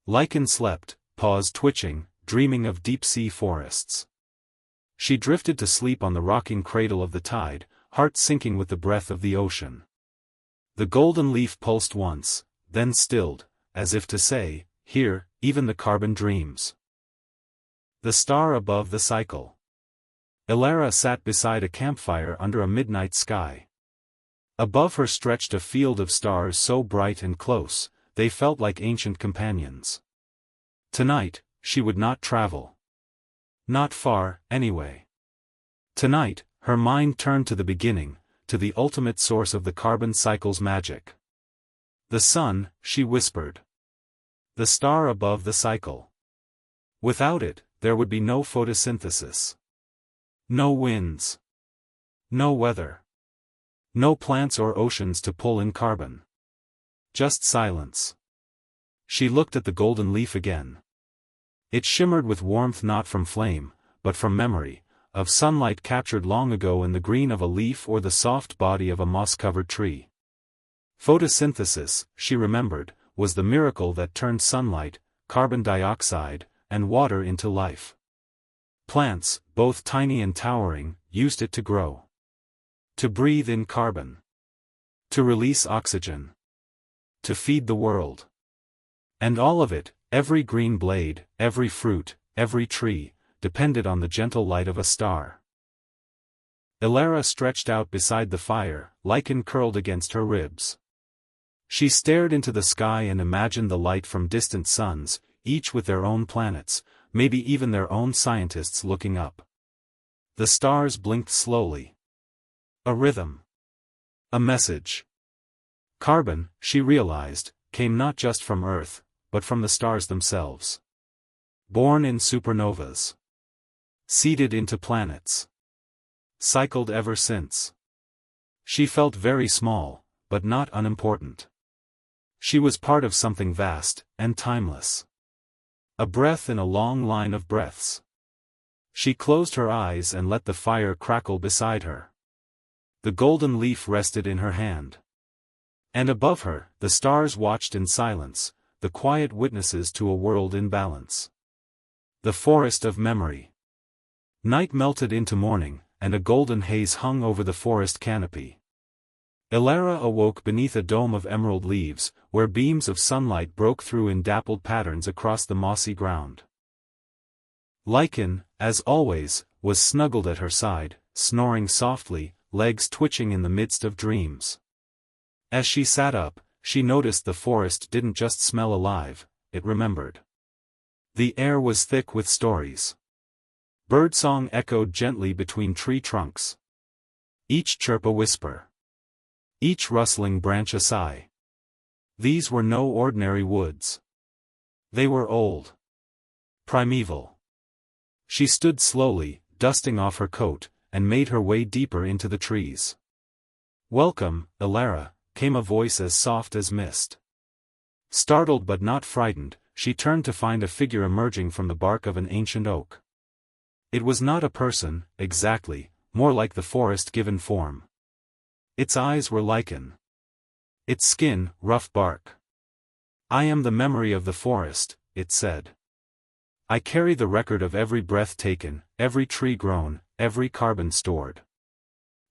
Lycan slept, paws twitching, dreaming of deep-sea forests. She drifted to sleep on the rocking cradle of the tide, heart sinking with the breath of the ocean. The golden leaf pulsed once, then stilled, as if to say, "Here, even the carbon dreams." The star above the cycle. Elara sat beside a campfire under a midnight sky. Above her stretched a field of stars so bright and close, they felt like ancient companions. Tonight, she would not travel. Not far, anyway. Tonight, her mind turned to the beginning, to the ultimate source of the carbon cycle's magic. The sun, she whispered. The star above the cycle. Without it, there would be no photosynthesis. No winds. No weather. No plants or oceans to pull in carbon. Just silence. She looked at the golden leaf again. It shimmered with warmth not from flame, but from memory, of sunlight captured long ago in the green of a leaf or the soft body of a moss-covered tree. Photosynthesis, she remembered, was the miracle that turned sunlight, carbon dioxide, and water into life. Plants, both tiny and towering, used it to grow. To breathe in carbon. To release oxygen. To feed the world. And all of it, every green blade, every fruit, every tree, depended on the gentle light of a star. Elara stretched out beside the fire, Lycan curled against her ribs. She stared into the sky and imagined the light from distant suns, each with their own planets, maybe even their own scientists looking up. The stars blinked slowly. A rhythm. A message. Carbon, she realized, came not just from Earth, but from the stars themselves. Born in supernovas. Seeded into planets. Cycled ever since. She felt very small, but not unimportant. She was part of something vast, and timeless. A breath in a long line of breaths. She closed her eyes and let the fire crackle beside her. The golden leaf rested in her hand. And above her, the stars watched in silence, the quiet witnesses to a world in balance. The forest of memory. Night melted into morning, and a golden haze hung over the forest canopy. Elara awoke beneath a dome of emerald leaves, where beams of sunlight broke through in dappled patterns across the mossy ground. Lycan, as always, was snuggled at her side, snoring softly, legs twitching in the midst of dreams. As she sat up, she noticed the forest didn't just smell alive, it remembered. The air was thick with stories. Birdsong echoed gently between tree trunks. Each chirp a whisper. Each rustling branch a sigh. These were no ordinary woods. They were old. Primeval. She stood slowly, dusting off her coat, and made her way deeper into the trees. "Welcome, Elara," came a voice as soft as mist. Startled but not frightened, she turned to find a figure emerging from the bark of an ancient oak. It was not a person, exactly, more like the forest given form. Its eyes were lichen. Its skin, rough bark. "I am the memory of the forest," it said. "I carry the record of every breath taken, every tree grown, every carbon stored."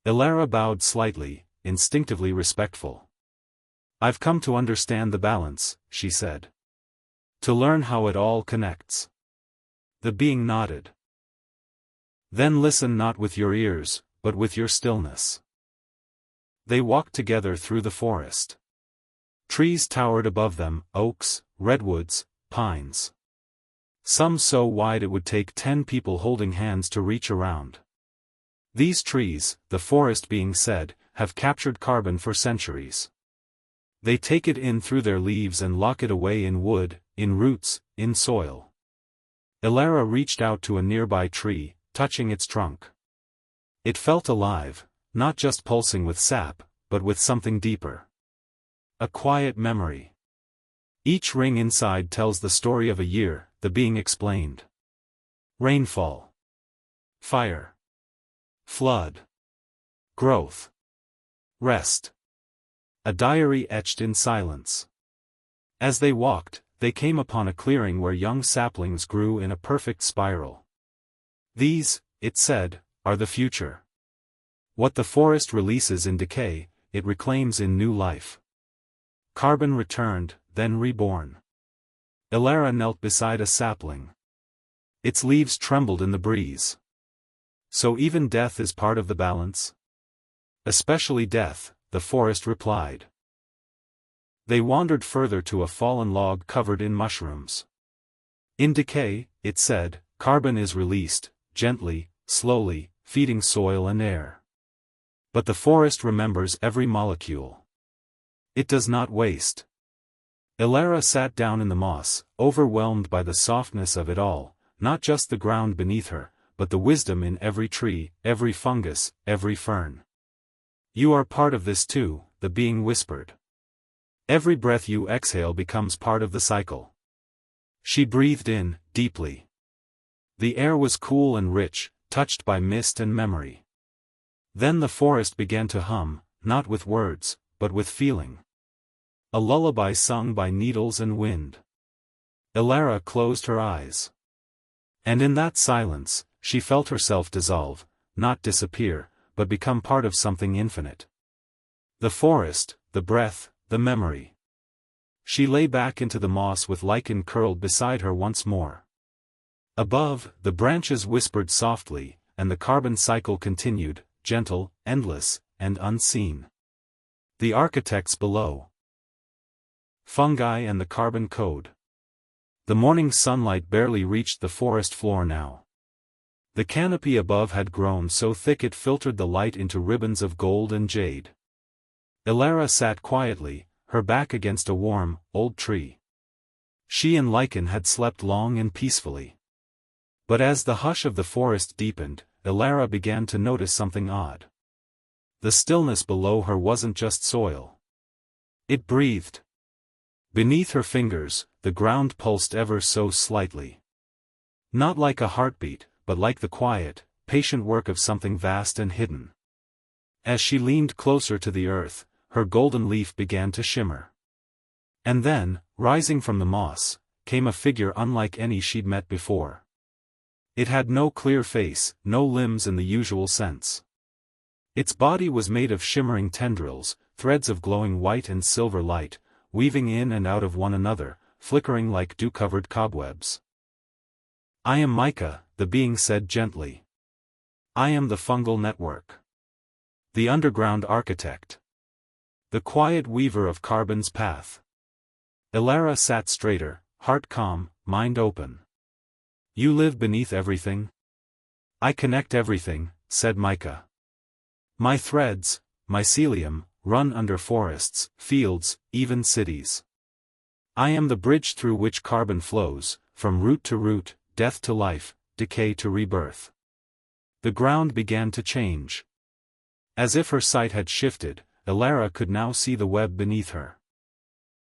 Elara bowed slightly, instinctively respectful. "I've come to understand the balance," she said. "To learn how it all connects." The being nodded. "Then listen not with your ears, but with your stillness." They walked together through the forest. Trees towered above them, oaks, redwoods, pines. Some so wide it would take 10 people holding hands to reach around. These trees, the forest being said, have captured carbon for centuries. They take it in through their leaves and lock it away in wood, in roots, in soil. Elara reached out to a nearby tree, touching its trunk. It felt alive, not just pulsing with sap, but with something deeper. A quiet memory. "Each ring inside tells the story of a year," the being explained. "Rainfall. Fire. Flood. Growth. Rest. A diary etched in silence." As they walked, they came upon a clearing where young saplings grew in a perfect spiral. "These," it said, "are the future. What the forest releases in decay, it reclaims in new life. Carbon returned, then reborn." Elara knelt beside a sapling. Its leaves trembled in the breeze. "So even death is part of the balance?" "Especially death," the forest replied. They wandered further to a fallen log covered in mushrooms. "In decay," it said, "carbon is released, gently, slowly, feeding soil and air. But the forest remembers every molecule. It does not waste." Elara sat down in the moss, overwhelmed by the softness of it all, not just the ground beneath her, but the wisdom in every tree, every fungus, every fern. "You are part of this too," the being whispered. "Every breath you exhale becomes part of the cycle." She breathed in, deeply. The air was cool and rich, touched by mist and memory. Then the forest began to hum, not with words, but with feeling. A lullaby sung by needles and wind. Elara closed her eyes. And in that silence, she felt herself dissolve, not disappear, but become part of something infinite. The forest, the breath, the memory. She lay back into the moss with lichen curled beside her once more. Above, the branches whispered softly, and the carbon cycle continued, gentle, endless, and unseen. The architects below. Fungi and the carbon code. The morning sunlight barely reached the forest floor now. The canopy above had grown so thick it filtered the light into ribbons of gold and jade. Elara sat quietly, her back against a warm, old tree. She and lichen had slept long and peacefully. But as the hush of the forest deepened, Elara began to notice something odd. The stillness below her wasn't just soil. It breathed. Beneath her fingers, the ground pulsed ever so slightly. Not like a heartbeat, but like the quiet, patient work of something vast and hidden. As she leaned closer to the earth, her golden leaf began to shimmer. And then, rising from the moss, came a figure unlike any she'd met before. It had no clear face, no limbs in the usual sense. Its body was made of shimmering tendrils, threads of glowing white and silver light, weaving in and out of one another, flickering like dew-covered cobwebs. "I am Micah," the being said gently. "I am the fungal network. The underground architect. The quiet weaver of carbon's path." Elara sat straighter, heart calm, mind open. "You live beneath everything?" "I connect everything," said Micah. "My threads, mycelium, run under forests, fields, even cities. I am the bridge through which carbon flows, from root to root, death to life, decay to rebirth. The ground began to change. As if her sight had shifted, Elara could now see the web beneath her.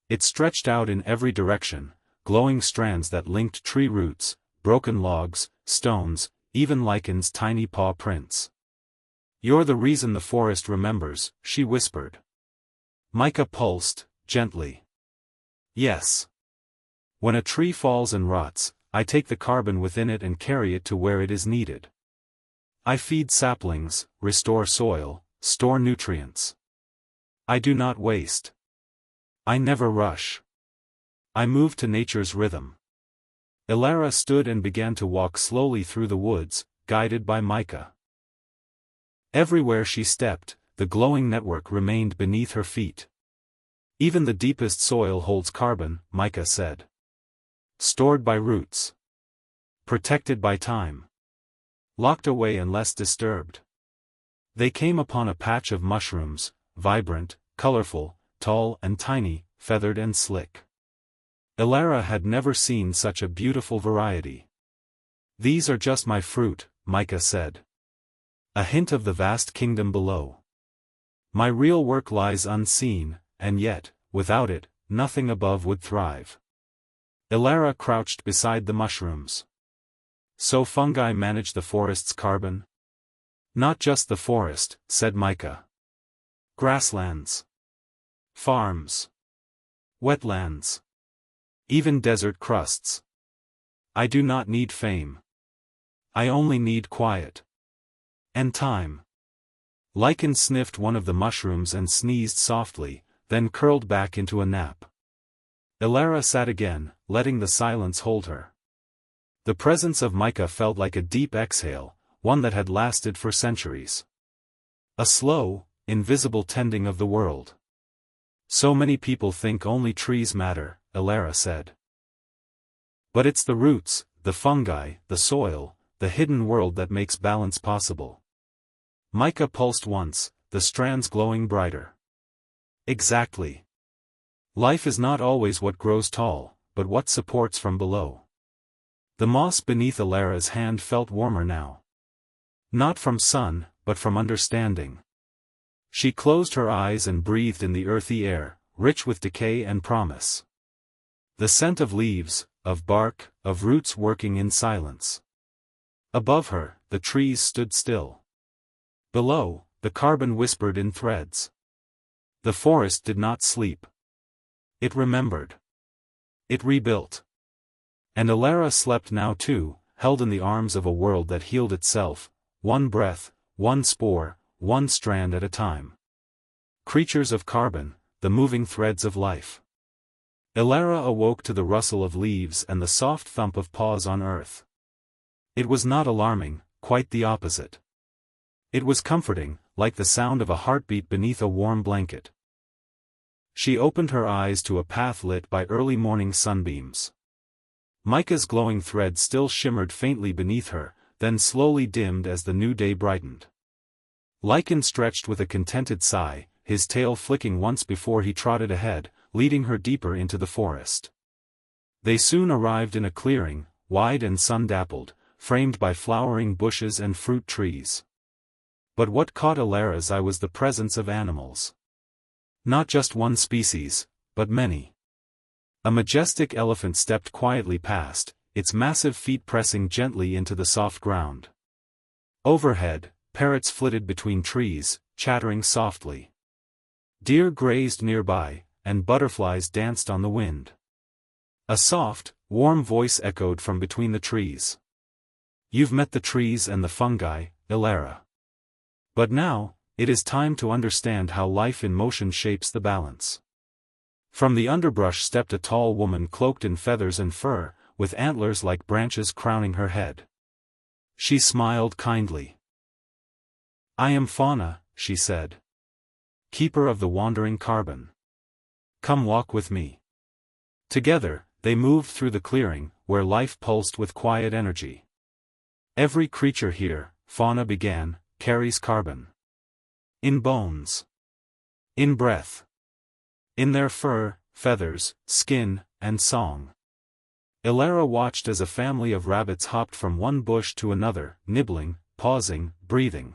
It stretched out in every direction, glowing strands that linked tree roots, broken logs, stones, even lichens' tiny paw prints. "You're the reason the forest remembers," she whispered. Micah pulsed, gently. "Yes. When a tree falls and rots, I take the carbon within it and carry it to where it is needed. I feed saplings, restore soil, store nutrients. I do not waste. I never rush. I move to nature's rhythm." Elara stood and began to walk slowly through the woods, guided by Micah. Everywhere she stepped, the glowing network remained beneath her feet. "Even the deepest soil holds carbon," Micah said. "Stored by roots. Protected by time. Locked away unless disturbed." They came upon a patch of mushrooms, vibrant, colorful, tall and tiny, feathered and slick. Elara had never seen such a beautiful variety. "These are just my fruit," Micah said. "A hint of the vast kingdom below. My real work lies unseen, and yet, without it, nothing above would thrive." Elara crouched beside the mushrooms. "So fungi manage the forest's carbon?" "Not just the forest," said Micah. "Grasslands. Farms. Wetlands. Even desert crusts. I do not need fame. I only need quiet. And time." Lichen sniffed one of the mushrooms and sneezed softly, then curled back into a nap. Elara sat again, letting the silence hold her. The presence of Micah felt like a deep exhale, one that had lasted for centuries. A slow, invisible tending of the world. "So many people think only trees matter," Elara said. "But it's the roots, the fungi, the soil, the hidden world that makes balance possible." Micah pulsed once, the strands glowing brighter. "Exactly. Life is not always what grows tall, but what supports from below." The moss beneath Elara's hand felt warmer now. Not from sun, but from understanding. She closed her eyes and breathed in the earthy air, rich with decay and promise. The scent of leaves, of bark, of roots working in silence. Above her, the trees stood still. Below, the carbon whispered in threads. The forest did not sleep. It remembered. It rebuilt. And Elara slept now too, held in the arms of a world that healed itself, one breath, one spore, one strand at a time. Creatures of carbon, the moving threads of life. Elara awoke to the rustle of leaves and the soft thump of paws on earth. It was not alarming, quite the opposite. It was comforting, like the sound of a heartbeat beneath a warm blanket. She opened her eyes to a path lit by early morning sunbeams. Micah's glowing thread still shimmered faintly beneath her, then slowly dimmed as the new day brightened. Lichen stretched with a contented sigh, his tail flicking once before he trotted ahead, leading her deeper into the forest. They soon arrived in a clearing, wide and sun-dappled, framed by flowering bushes and fruit trees. But what caught Elara's eye was the presence of animals. Not just one species, but many. A majestic elephant stepped quietly past, its massive feet pressing gently into the soft ground. Overhead, parrots flitted between trees, chattering softly. Deer grazed nearby, and butterflies danced on the wind. A soft, warm voice echoed from between the trees. "You've met the trees and the fungi, Elara. But now, it is time to understand how life in motion shapes the balance." From the underbrush stepped a tall woman cloaked in feathers and fur, with antlers like branches crowning her head. She smiled kindly. "I am Fauna," she said. "Keeper of the wandering carbon. Come walk with me." Together, they moved through the clearing, where life pulsed with quiet energy. "Every creature here," Fauna began, "carries carbon. In bones. In breath. In their fur, feathers, skin, and song. Elara watched as a family of rabbits hopped from one bush to another, nibbling, pausing, breathing.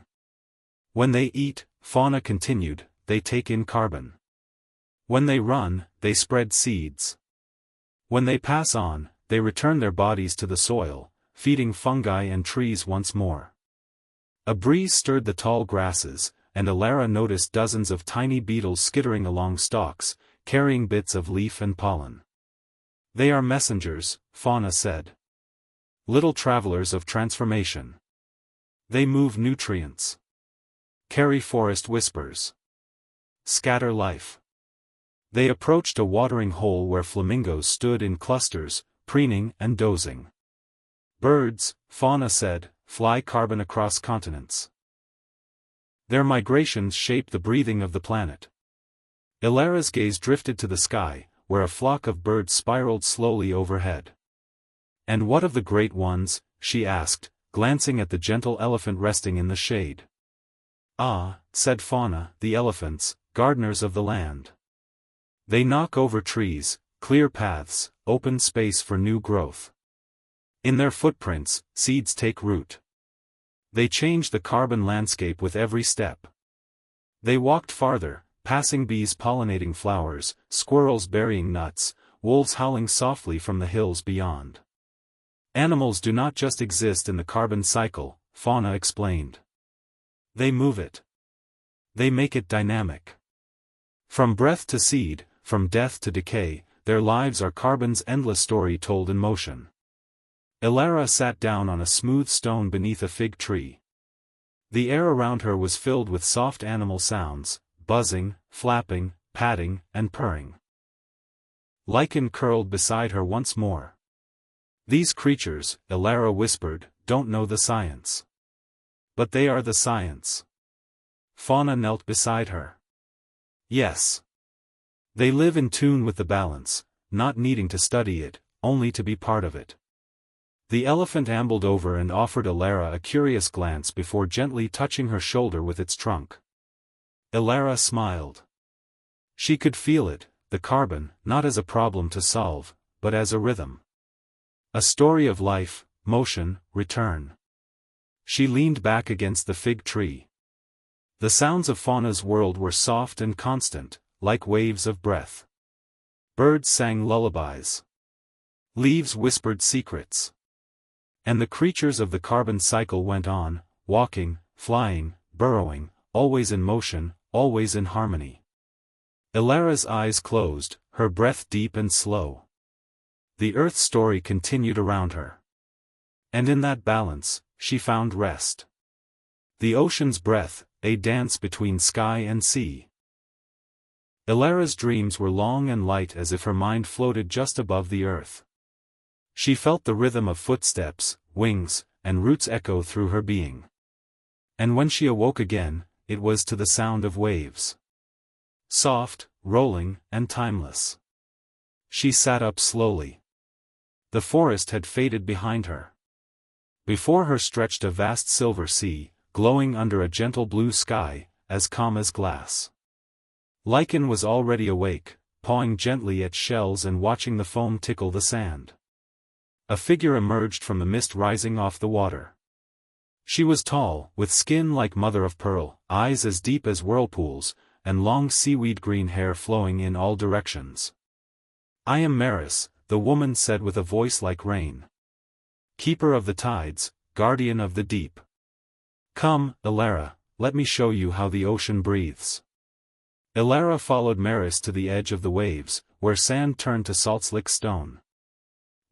When they eat, Fauna continued, they take in carbon. When they run, they spread seeds. When they pass on, they return their bodies to the soil, feeding fungi and trees once more. A breeze stirred the tall grasses, and Elara noticed dozens of tiny beetles skittering along stalks, carrying bits of leaf and pollen. They are messengers, Fauna said. Little travelers of transformation. They move nutrients. Carry forest whispers. Scatter life. They approached a watering hole where flamingos stood in clusters, preening and dozing. Birds, Fauna said, fly carbon across continents. Their migrations shape the breathing of the planet. Elara's gaze drifted to the sky, where a flock of birds spiraled slowly overhead. And what of the great ones? She asked, glancing at the gentle elephant resting in the shade. Ah, said Fauna, the elephants, gardeners of the land. They knock over trees, clear paths, open space for new growth. In their footprints, seeds take root. They change the carbon landscape with every step. They walked farther, passing bees pollinating flowers, squirrels burying nuts, wolves howling softly from the hills beyond. Animals do not just exist in the carbon cycle, Fauna explained. They move it. They make it dynamic. From breath to seed, from death to decay, their lives are carbon's endless story told in motion. Elara sat down on a smooth stone beneath a fig tree. The air around her was filled with soft animal sounds, buzzing, flapping, patting, and purring. Lichen curled beside her once more. These creatures, Elara whispered, don't know the science. But they are the science. Fauna knelt beside her. Yes. They live in tune with the balance, not needing to study it, only to be part of it. The elephant ambled over and offered Elara a curious glance before gently touching her shoulder with its trunk. Elara smiled. She could feel it, the carbon, not as a problem to solve, but as a rhythm. A story of life, motion, return. She leaned back against the fig tree. The sounds of Fauna's world were soft and constant, like waves of breath. Birds sang lullabies. Leaves whispered secrets. And the creatures of the carbon cycle went on, walking, flying, burrowing, always in motion, always in harmony. Elara's eyes closed, her breath deep and slow. The earth story continued around her. And in that balance, she found rest. The ocean's breath, a dance between sky and sea. Elara's dreams were long and light as if her mind floated just above the earth. She felt the rhythm of footsteps, wings, and roots echo through her being. And when she awoke again, it was to the sound of waves. Soft, rolling, and timeless. She sat up slowly. The forest had faded behind her. Before her stretched a vast silver sea, glowing under a gentle blue sky, as calm as glass. Lichen was already awake, pawing gently at shells and watching the foam tickle the sand. A figure emerged from the mist rising off the water. She was tall, with skin like mother of pearl, eyes as deep as whirlpools, and long seaweed-green hair flowing in all directions. I am Maris, the woman said with a voice like rain. Keeper of the tides, guardian of the deep. Come, Elara, let me show you how the ocean breathes. Elara followed Maris to the edge of the waves, where sand turned to salt-slick stone.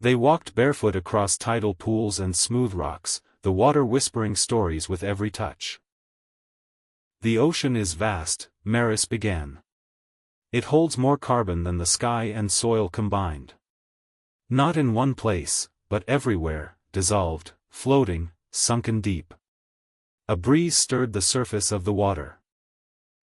They walked barefoot across tidal pools and smooth rocks, the water whispering stories with every touch. The ocean is vast, Maris began. It holds more carbon than the sky and soil combined. Not in one place, but everywhere, dissolved, floating, sunken deep. A breeze stirred the surface of the water.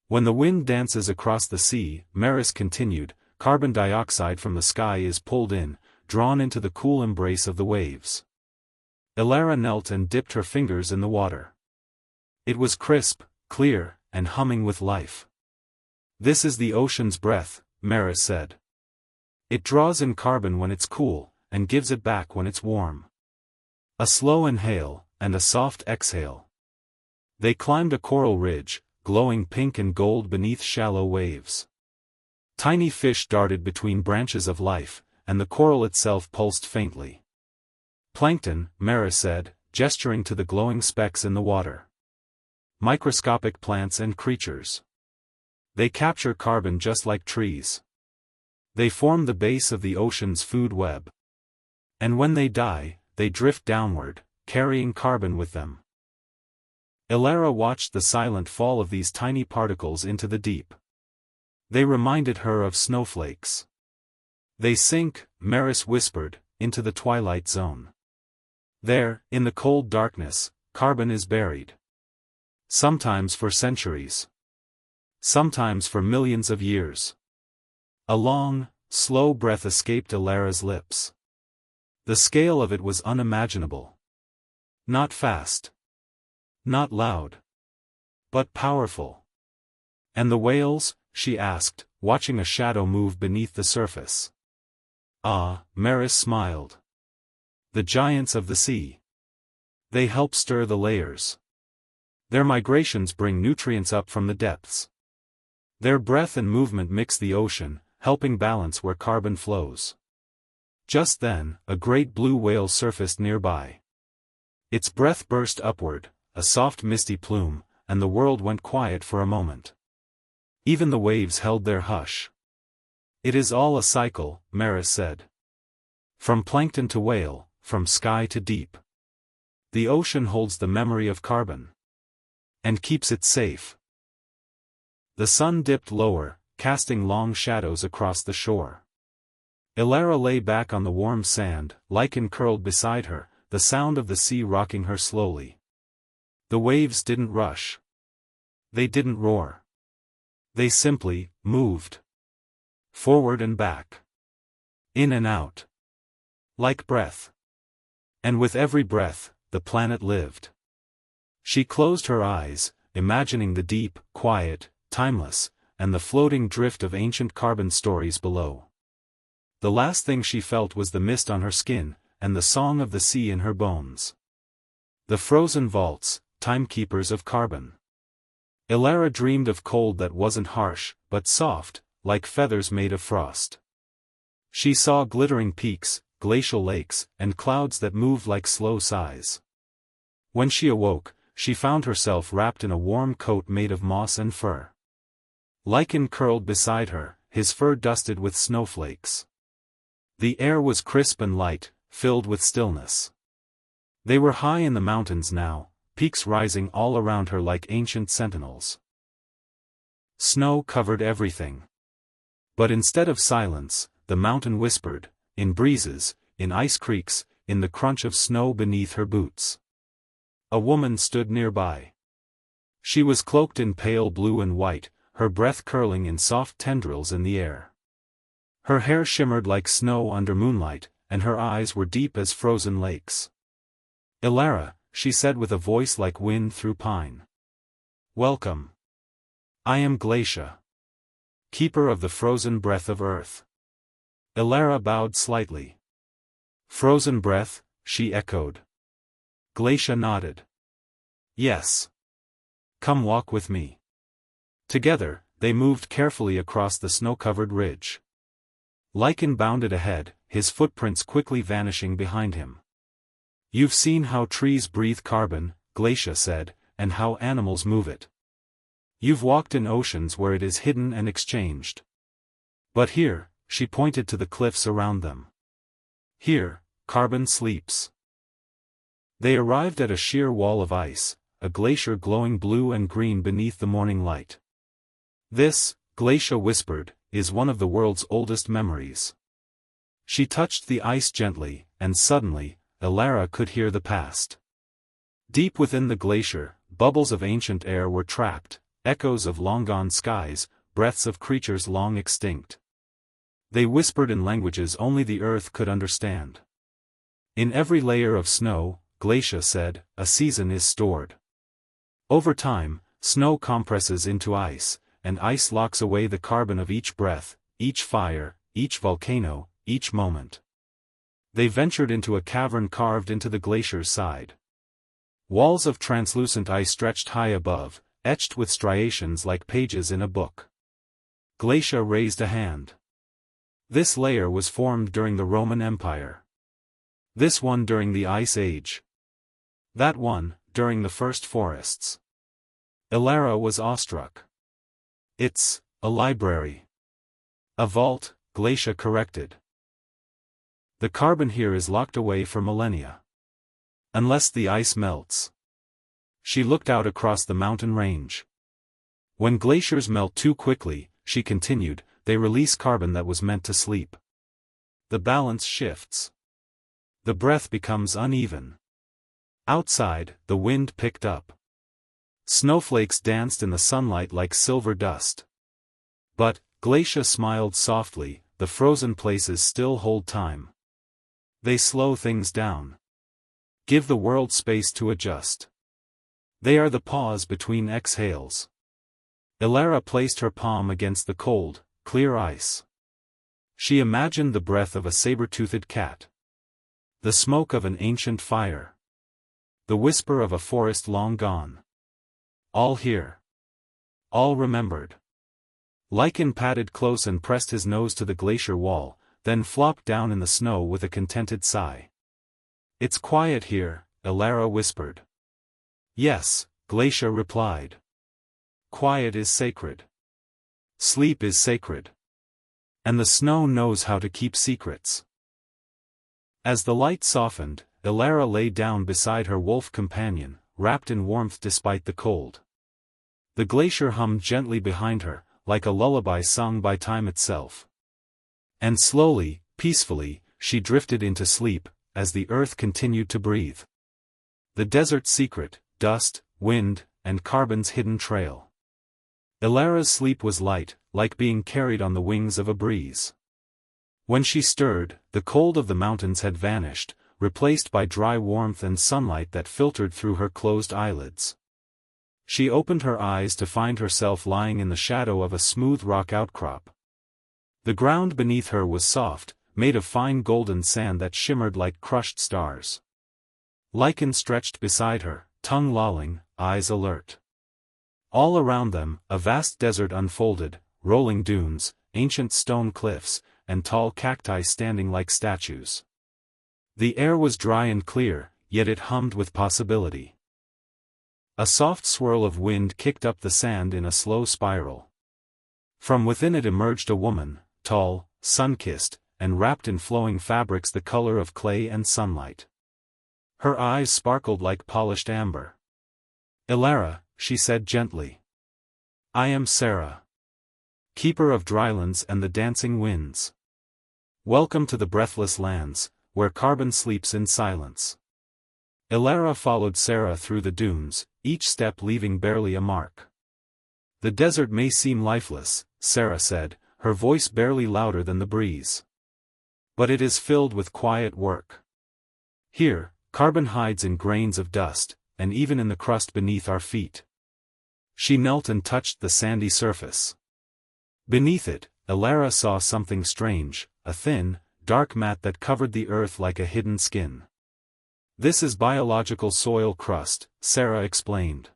When the wind dances across the sea, Maris continued, carbon dioxide from the sky is pulled in, drawn into the cool embrace of the waves. Elara knelt and dipped her fingers in the water. It was crisp, clear, and humming with life. This is the ocean's breath, Maris said. It draws in carbon when it's cool, and gives it back when it's warm. A slow inhale, and a soft exhale. They climbed a coral ridge, glowing pink and gold beneath shallow waves. Tiny fish darted between branches of life, and the coral itself pulsed faintly. Plankton, Maris said, gesturing to the glowing specks in the water. Microscopic plants and creatures. They capture carbon just like trees. They form the base of the ocean's food web. And when they die, they drift downward, carrying carbon with them. Ilara watched the silent fall of these tiny particles into the deep. They reminded her of snowflakes. They sink, Maris whispered, into the twilight zone. There, in the cold darkness, carbon is buried. Sometimes for centuries. Sometimes for millions of years. A long, slow breath escaped Ilara's lips. The scale of it was unimaginable. Not fast. Not loud. But powerful. And the whales? She asked, watching a shadow move beneath the surface. Ah, Maris smiled. The giants of the sea. They help stir the layers. Their migrations bring nutrients up from the depths. Their breath and movement mix the ocean, helping balance where carbon flows. Just then, a great blue whale surfaced nearby. Its breath burst upward, a soft misty plume, and the world went quiet for a moment. Even the waves held their hush. It is all a cycle, Maris said. From plankton to whale, from sky to deep. The ocean holds the memory of carbon. And keeps it safe. The sun dipped lower, casting long shadows across the shore. Ilara lay back on the warm sand, lichen curled beside her, the sound of the sea rocking her slowly. The waves didn't rush. They didn't roar. They simply moved. Forward and back. In and out. Like breath. And with every breath, the planet lived. She closed her eyes, imagining the deep, quiet, timeless, and the floating drift of ancient carbon stories below. The last thing she felt was the mist on her skin, and the song of the sea in her bones. The frozen vaults, timekeepers of carbon. Ilara dreamed of cold that wasn't harsh, but soft, like feathers made of frost. She saw glittering peaks, glacial lakes, and clouds that moved like slow sighs. When she awoke, she found herself wrapped in a warm coat made of moss and fur. Lichen curled beside her, his fur dusted with snowflakes. The air was crisp and light, filled with stillness. They were high in the mountains now, peaks rising all around her like ancient sentinels. Snow covered everything. But instead of silence, the mountain whispered, in breezes, in ice creaks, in the crunch of snow beneath her boots. A woman stood nearby. She was cloaked in pale blue and white, her breath curling in soft tendrils in the air. Her hair shimmered like snow under moonlight, and her eyes were deep as frozen lakes. Ilara, she said with a voice like wind through pine. Welcome. I am Glacia. Keeper of the frozen breath of earth. Ilara bowed slightly. Frozen breath, she echoed. Glacia nodded. Yes. Come walk with me. Together, they moved carefully across the snow-covered ridge. Lichen bounded ahead, his footprints quickly vanishing behind him. You've seen how trees breathe carbon, Glacia said, and how animals move it. You've walked in oceans where it is hidden and exchanged. But here, she pointed to the cliffs around them. Here, carbon sleeps. They arrived at a sheer wall of ice, a glacier glowing blue and green beneath the morning light. This, Glacia whispered, is one of the world's oldest memories. She touched the ice gently, and suddenly, Ilara could hear the past. Deep within the glacier, bubbles of ancient air were trapped, echoes of long-gone skies, breaths of creatures long extinct. They whispered in languages only the earth could understand. In every layer of snow, Glacia said, a season is stored. Over time, snow compresses into ice, and ice locks away the carbon of each breath, each fire, each volcano, each moment. They ventured into a cavern carved into the glacier's side. Walls of translucent ice stretched high above, etched with striations like pages in a book. Glacia raised a hand. This layer was formed during the Roman Empire. This one during the Ice Age. That one, during the first forests. Ilara was awestruck. It's a library. A vault, Glacia corrected. The carbon here is locked away for millennia. Unless the ice melts. She looked out across the mountain range. When glaciers melt too quickly, she continued, they release carbon that was meant to sleep. The balance shifts. The breath becomes uneven. Outside, the wind picked up. Snowflakes danced in the sunlight like silver dust. But, Glacia smiled softly, the frozen places still hold time. They slow things down. Give the world space to adjust. They are the pause between exhales. Ilara placed her palm against the cold, clear ice. She imagined the breath of a saber-toothed cat. The smoke of an ancient fire. The whisper of a forest long gone. All here. All remembered. Lycan padded close and pressed his nose to the glacier wall, then flopped down in the snow with a contented sigh. It's quiet here, Ilara whispered. Yes, Glacia replied. Quiet is sacred. Sleep is sacred. And the snow knows how to keep secrets. As the light softened, Ilara lay down beside her wolf companion, wrapped in warmth despite the cold. The glacier hummed gently behind her, like a lullaby sung by time itself. And slowly, peacefully, she drifted into sleep, as the earth continued to breathe. The desert's secret, dust, wind, and carbon's hidden trail. Ilara's sleep was light, like being carried on the wings of a breeze. When she stirred, the cold of the mountains had vanished, replaced by dry warmth and sunlight that filtered through her closed eyelids. She opened her eyes to find herself lying in the shadow of a smooth rock outcrop. The ground beneath her was soft, made of fine golden sand that shimmered like crushed stars. Lycan stretched beside her, tongue lolling, eyes alert. All around them, a vast desert unfolded, rolling dunes, ancient stone cliffs, and tall cacti standing like statues. The air was dry and clear, yet it hummed with possibility. A soft swirl of wind kicked up the sand in a slow spiral. From within it emerged a woman, tall, sun-kissed, and wrapped in flowing fabrics the color of clay and sunlight. Her eyes sparkled like polished amber. Ilara, she said gently. I am Sarah. Keeper of drylands and the dancing winds. Welcome to the breathless lands, where carbon sleeps in silence. Ilara followed Sarah through the dunes, each step leaving barely a mark. The desert may seem lifeless, Sarah said, her voice barely louder than the breeze. But it is filled with quiet work. Here, carbon hides in grains of dust, and even in the crust beneath our feet. She knelt and touched the sandy surface. Beneath it, Ilara saw something strange, a thin, dark mat that covered the earth like a hidden skin. This is biological soil crust, Sarah explained.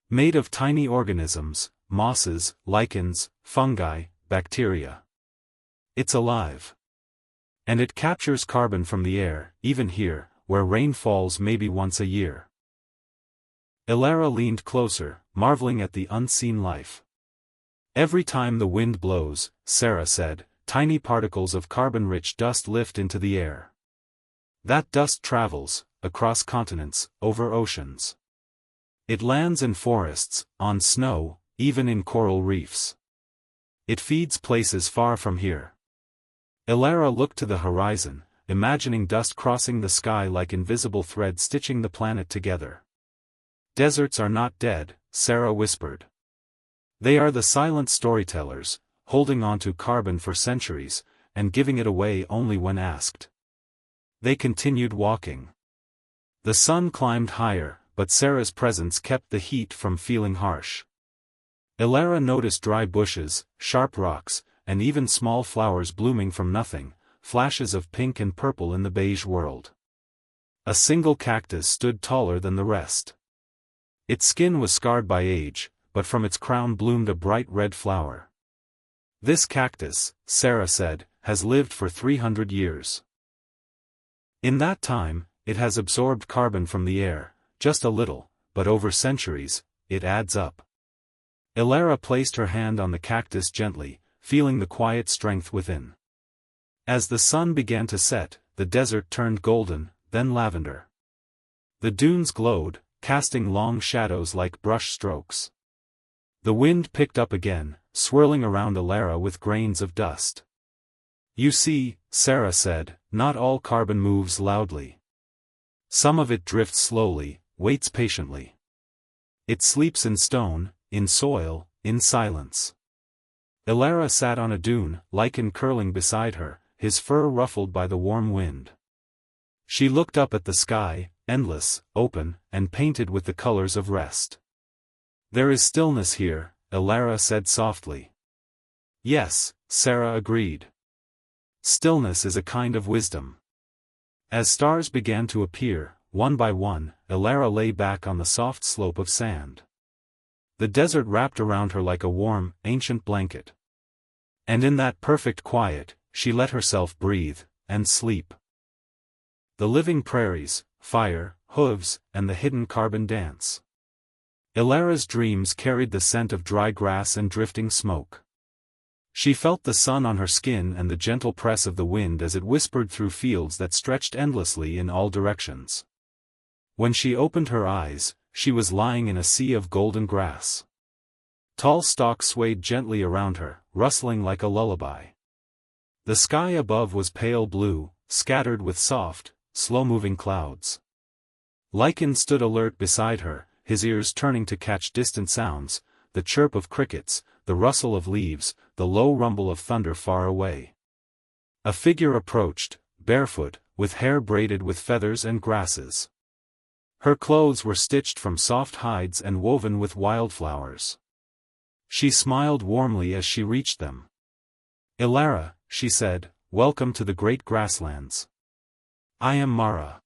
Made of tiny organisms, mosses, lichens, fungi, bacteria. It's alive. And it captures carbon from the air, even here, where rain falls maybe once a year. Ilara leaned closer, marveling at the unseen life. Every time the wind blows, Sarah said, tiny particles of carbon-rich dust lift into the air. That dust travels, across continents, over oceans. It lands in forests, on snow, even in coral reefs. It feeds places far from here. Ilara looked to the horizon, imagining dust crossing the sky like invisible threads stitching the planet together. Deserts are not dead, Sarah whispered. They are the silent storytellers, holding on to carbon for centuries, and giving it away only when asked. They continued walking. The sun climbed higher, but Sarah's presence kept the heat from feeling harsh. Elara noticed dry bushes, sharp rocks, and even small flowers blooming from nothing, flashes of pink and purple in the beige world. A single cactus stood taller than the rest. Its skin was scarred by age, but from its crown bloomed a bright red flower. "This cactus," Sarah said, "has lived for 300 years. In that time, it has absorbed carbon from the air, just a little, but over centuries, it adds up." Elara placed her hand on the cactus gently, feeling the quiet strength within. As the sun began to set, the desert turned golden, then lavender. The dunes glowed, casting long shadows like brush strokes. The wind picked up again, swirling around Elara with grains of dust. "You see," Sarah said, "not all carbon moves loudly. Some of it drifts slowly, waits patiently. It sleeps in stone, in soil, in silence." Elara sat on a dune, lichen curling beside her, his fur ruffled by the warm wind. She looked up at the sky, endless, open, and painted with the colors of rest. "There is stillness here," Elara said softly. "Yes," Sarah agreed. "Stillness is a kind of wisdom." As stars began to appear, one by one, Elara lay back on the soft slope of sand. The desert wrapped around her like a warm, ancient blanket. And in that perfect quiet, she let herself breathe, and sleep. The living prairies, fire, hooves, and the hidden carbon dance. Elara's dreams carried the scent of dry grass and drifting smoke. She felt the sun on her skin and the gentle press of the wind as it whispered through fields that stretched endlessly in all directions. When she opened her eyes, she was lying in a sea of golden grass. Tall stalks swayed gently around her, rustling like a lullaby. The sky above was pale blue, scattered with soft, slow-moving clouds. Lichen stood alert beside her, his ears turning to catch distant sounds, the chirp of crickets, the rustle of leaves, the low rumble of thunder far away. A figure approached, barefoot, with hair braided with feathers and grasses. Her clothes were stitched from soft hides and woven with wildflowers. She smiled warmly as she reached them. "Elara," she said, "welcome to the great grasslands. I am Mara,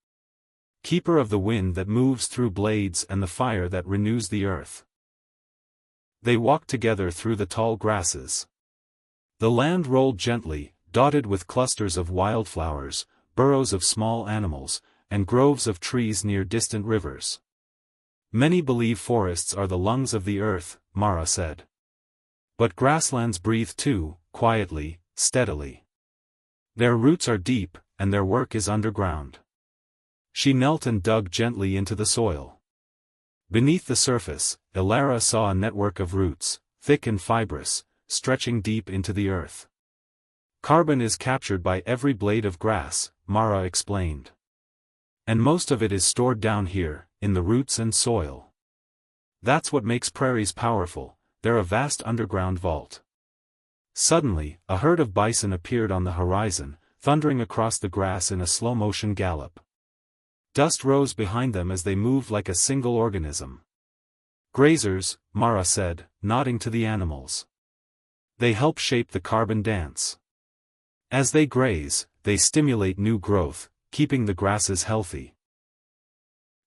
keeper of the wind that moves through blades and the fire that renews the earth." They walked together through the tall grasses. The land rolled gently, dotted with clusters of wildflowers, burrows of small animals, and groves of trees near distant rivers. "Many believe forests are the lungs of the earth," Mara said. "But grasslands breathe too, quietly, steadily. Their roots are deep, and their work is underground." She knelt and dug gently into the soil. Beneath the surface, Elara saw a network of roots, thick and fibrous, stretching deep into the earth. "Carbon is captured by every blade of grass," Mara explained. "And most of it is stored down here, in the roots and soil. That's what makes prairies powerful, they're a vast underground vault." Suddenly, a herd of bison appeared on the horizon, thundering across the grass in a slow-motion gallop. Dust rose behind them as they moved like a single organism. "Grazers," Mara said, nodding to the animals. "They help shape the carbon dance. As they graze, they stimulate new growth, keeping the grasses healthy.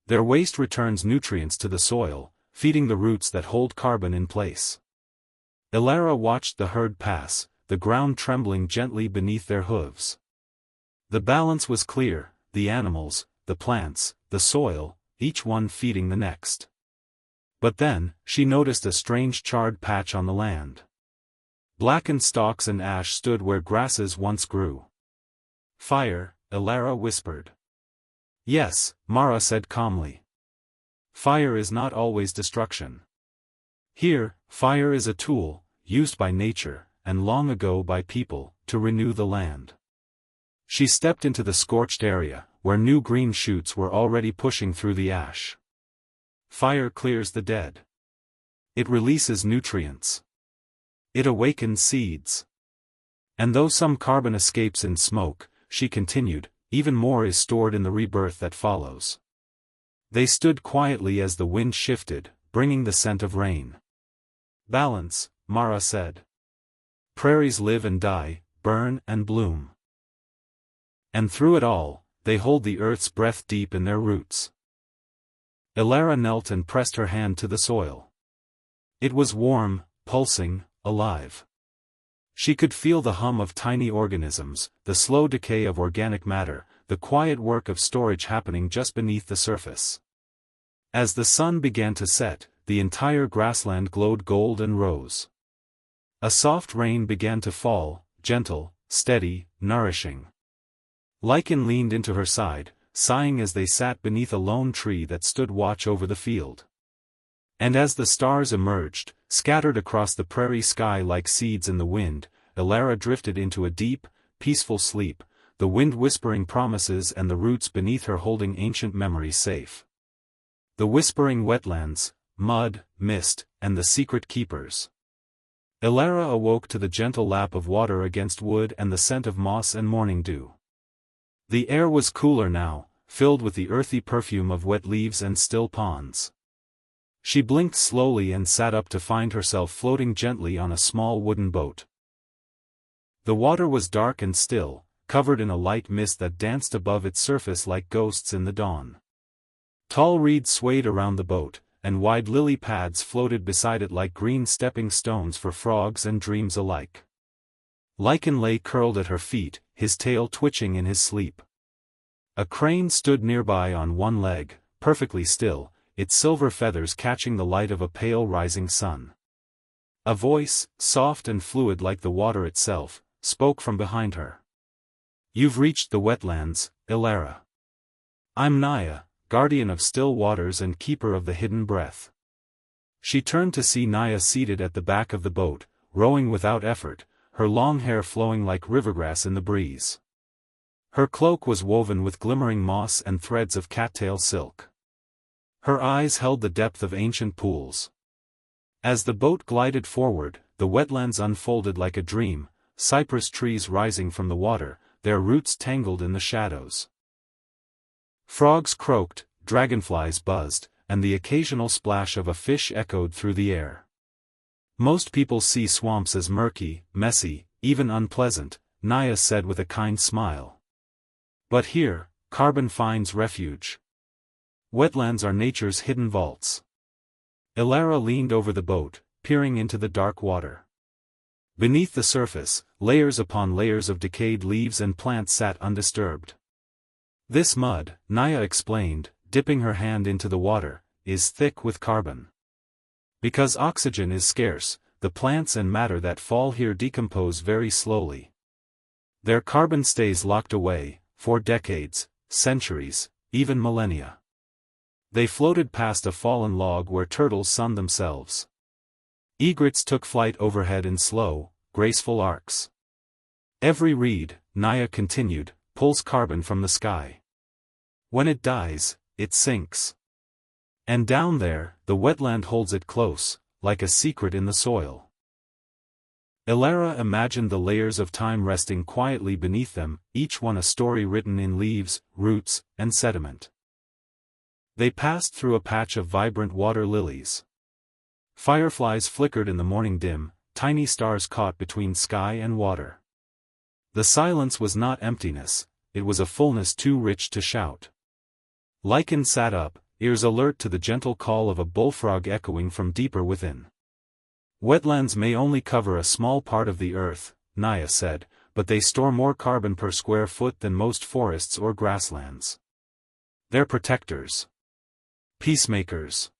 Their waste returns nutrients to the soil, feeding the roots that hold carbon in place." Elara watched the herd pass, the ground trembling gently beneath their hooves. The balance was clear, the animals, the plants, the soil, each one feeding the next. But then, she noticed a strange charred patch on the land. Blackened stalks and ash stood where grasses once grew. "Fire," Elara whispered. "Yes," Mara said calmly. "Fire is not always destruction. Here, fire is a tool, used by nature, and long ago by people, to renew the land." She stepped into the scorched area, where new green shoots were already pushing through the ash. Fire clears the dead. It releases nutrients. It awakens seeds. And though some carbon escapes in smoke, she continued, even more is stored in the rebirth that follows. They stood quietly as the wind shifted, bringing the scent of rain. Balance, Mara said. Prairies live and die, burn and bloom. And through it all, they hold the earth's breath deep in their roots. Elara knelt and pressed her hand to the soil. It was warm, pulsing, alive. She could feel the hum of tiny organisms, the slow decay of organic matter, the quiet work of storage happening just beneath the surface. As the sun began to set, the entire grassland glowed gold and rose. A soft rain began to fall, gentle, steady, nourishing. Lichen leaned into her side, sighing as they sat beneath a lone tree that stood watch over the field. And as the stars emerged, scattered across the prairie sky like seeds in the wind, Elara drifted into a deep, peaceful sleep, the wind whispering promises and the roots beneath her holding ancient memories safe. The whispering wetlands, mud, mist, and the secret keepers. Elara awoke to the gentle lap of water against wood and the scent of moss and morning dew. The air was cooler now, filled with the earthy perfume of wet leaves and still ponds. She blinked slowly and sat up to find herself floating gently on a small wooden boat. The water was dark and still, covered in a light mist that danced above its surface like ghosts in the dawn. Tall reeds swayed around the boat, and wide lily pads floated beside it like green stepping stones for frogs and dreams alike. Lichen lay curled at her feet, his tail twitching in his sleep. A crane stood nearby on one leg, perfectly still, its silver feathers catching the light of a pale rising sun. A voice, soft and fluid like the water itself, spoke from behind her. "You've reached the wetlands, Elara. I'm Naya, guardian of still waters and keeper of the hidden breath." She turned to see Naya seated at the back of the boat, rowing without effort, her long hair flowing like rivergrass in the breeze. Her cloak was woven with glimmering moss and threads of cattail silk. Her eyes held the depth of ancient pools. As the boat glided forward, the wetlands unfolded like a dream, cypress trees rising from the water, their roots tangled in the shadows. Frogs croaked, dragonflies buzzed, and the occasional splash of a fish echoed through the air. "Most people see swamps as murky, messy, even unpleasant," Naya said with a kind smile. "But here, carbon finds refuge. Wetlands are nature's hidden vaults." Elara leaned over the boat, peering into the dark water. Beneath the surface, layers upon layers of decayed leaves and plants sat undisturbed. "This mud," Naya explained, dipping her hand into the water, "is thick with carbon. Because oxygen is scarce, the plants and matter that fall here decompose very slowly. Their carbon stays locked away, for decades, centuries, even millennia." They floated past a fallen log where turtles sunned themselves. Egrets took flight overhead in slow, graceful arcs. "Every reed," Naya continued, "pulls carbon from the sky. When it dies, it sinks. And down there, the wetland holds it close, like a secret in the soil." Elara imagined the layers of time resting quietly beneath them, each one a story written in leaves, roots, and sediment. They passed through a patch of vibrant water lilies. Fireflies flickered in the morning dim, tiny stars caught between sky and water. The silence was not emptiness, it was a fullness too rich to shout. Lichen sat up, ears alert to the gentle call of a bullfrog echoing from deeper within. "Wetlands may only cover a small part of the earth," Naya said, "but they store more carbon per square foot than most forests or grasslands. They're protectors. Peacemakers.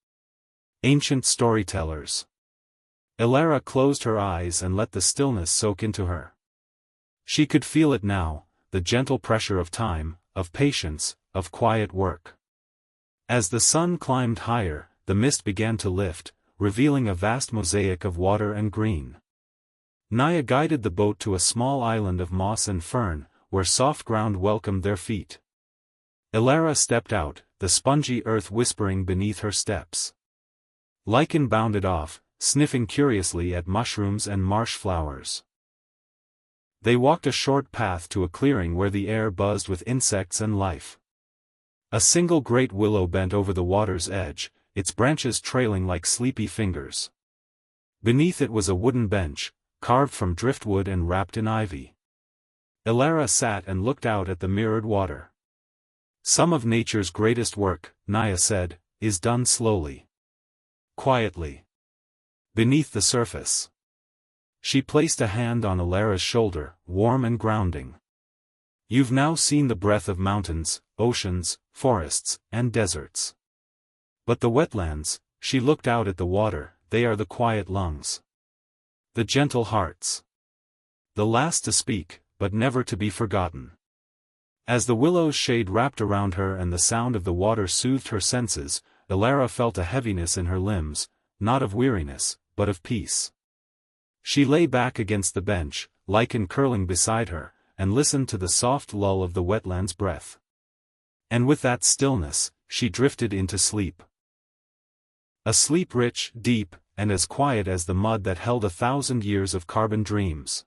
Ancient storytellers." Elara closed her eyes and let the stillness soak into her. She could feel it now, the gentle pressure of time, of patience, of quiet work. As the sun climbed higher, the mist began to lift, revealing a vast mosaic of water and green. Naya guided the boat to a small island of moss and fern, where soft ground welcomed their feet. Elara stepped out, the spongy earth whispering beneath her steps. Lichen bounded off, sniffing curiously at mushrooms and marsh flowers. They walked a short path to a clearing where the air buzzed with insects and life. A single great willow bent over the water's edge, its branches trailing like sleepy fingers. Beneath it was a wooden bench, carved from driftwood and wrapped in ivy. Elara sat and looked out at the mirrored water. Some of nature's greatest work, Naya said, is done slowly. Quietly. Beneath the surface. She placed a hand on Elara's shoulder, warm and grounding. You've now seen the breadth of mountains, oceans, forests, and deserts. But the wetlands, she looked out at the water, they are the quiet lungs. The gentle hearts. The last to speak, but never to be forgotten. As the willow's shade wrapped around her and the sound of the water soothed her senses, Elara felt a heaviness in her limbs, not of weariness, but of peace. She lay back against the bench, lichen curling beside her, and listened to the soft lull of the wetland's breath. And with that stillness, she drifted into sleep. A sleep rich, deep, and as quiet as the mud that held 1,000 years of carbon dreams.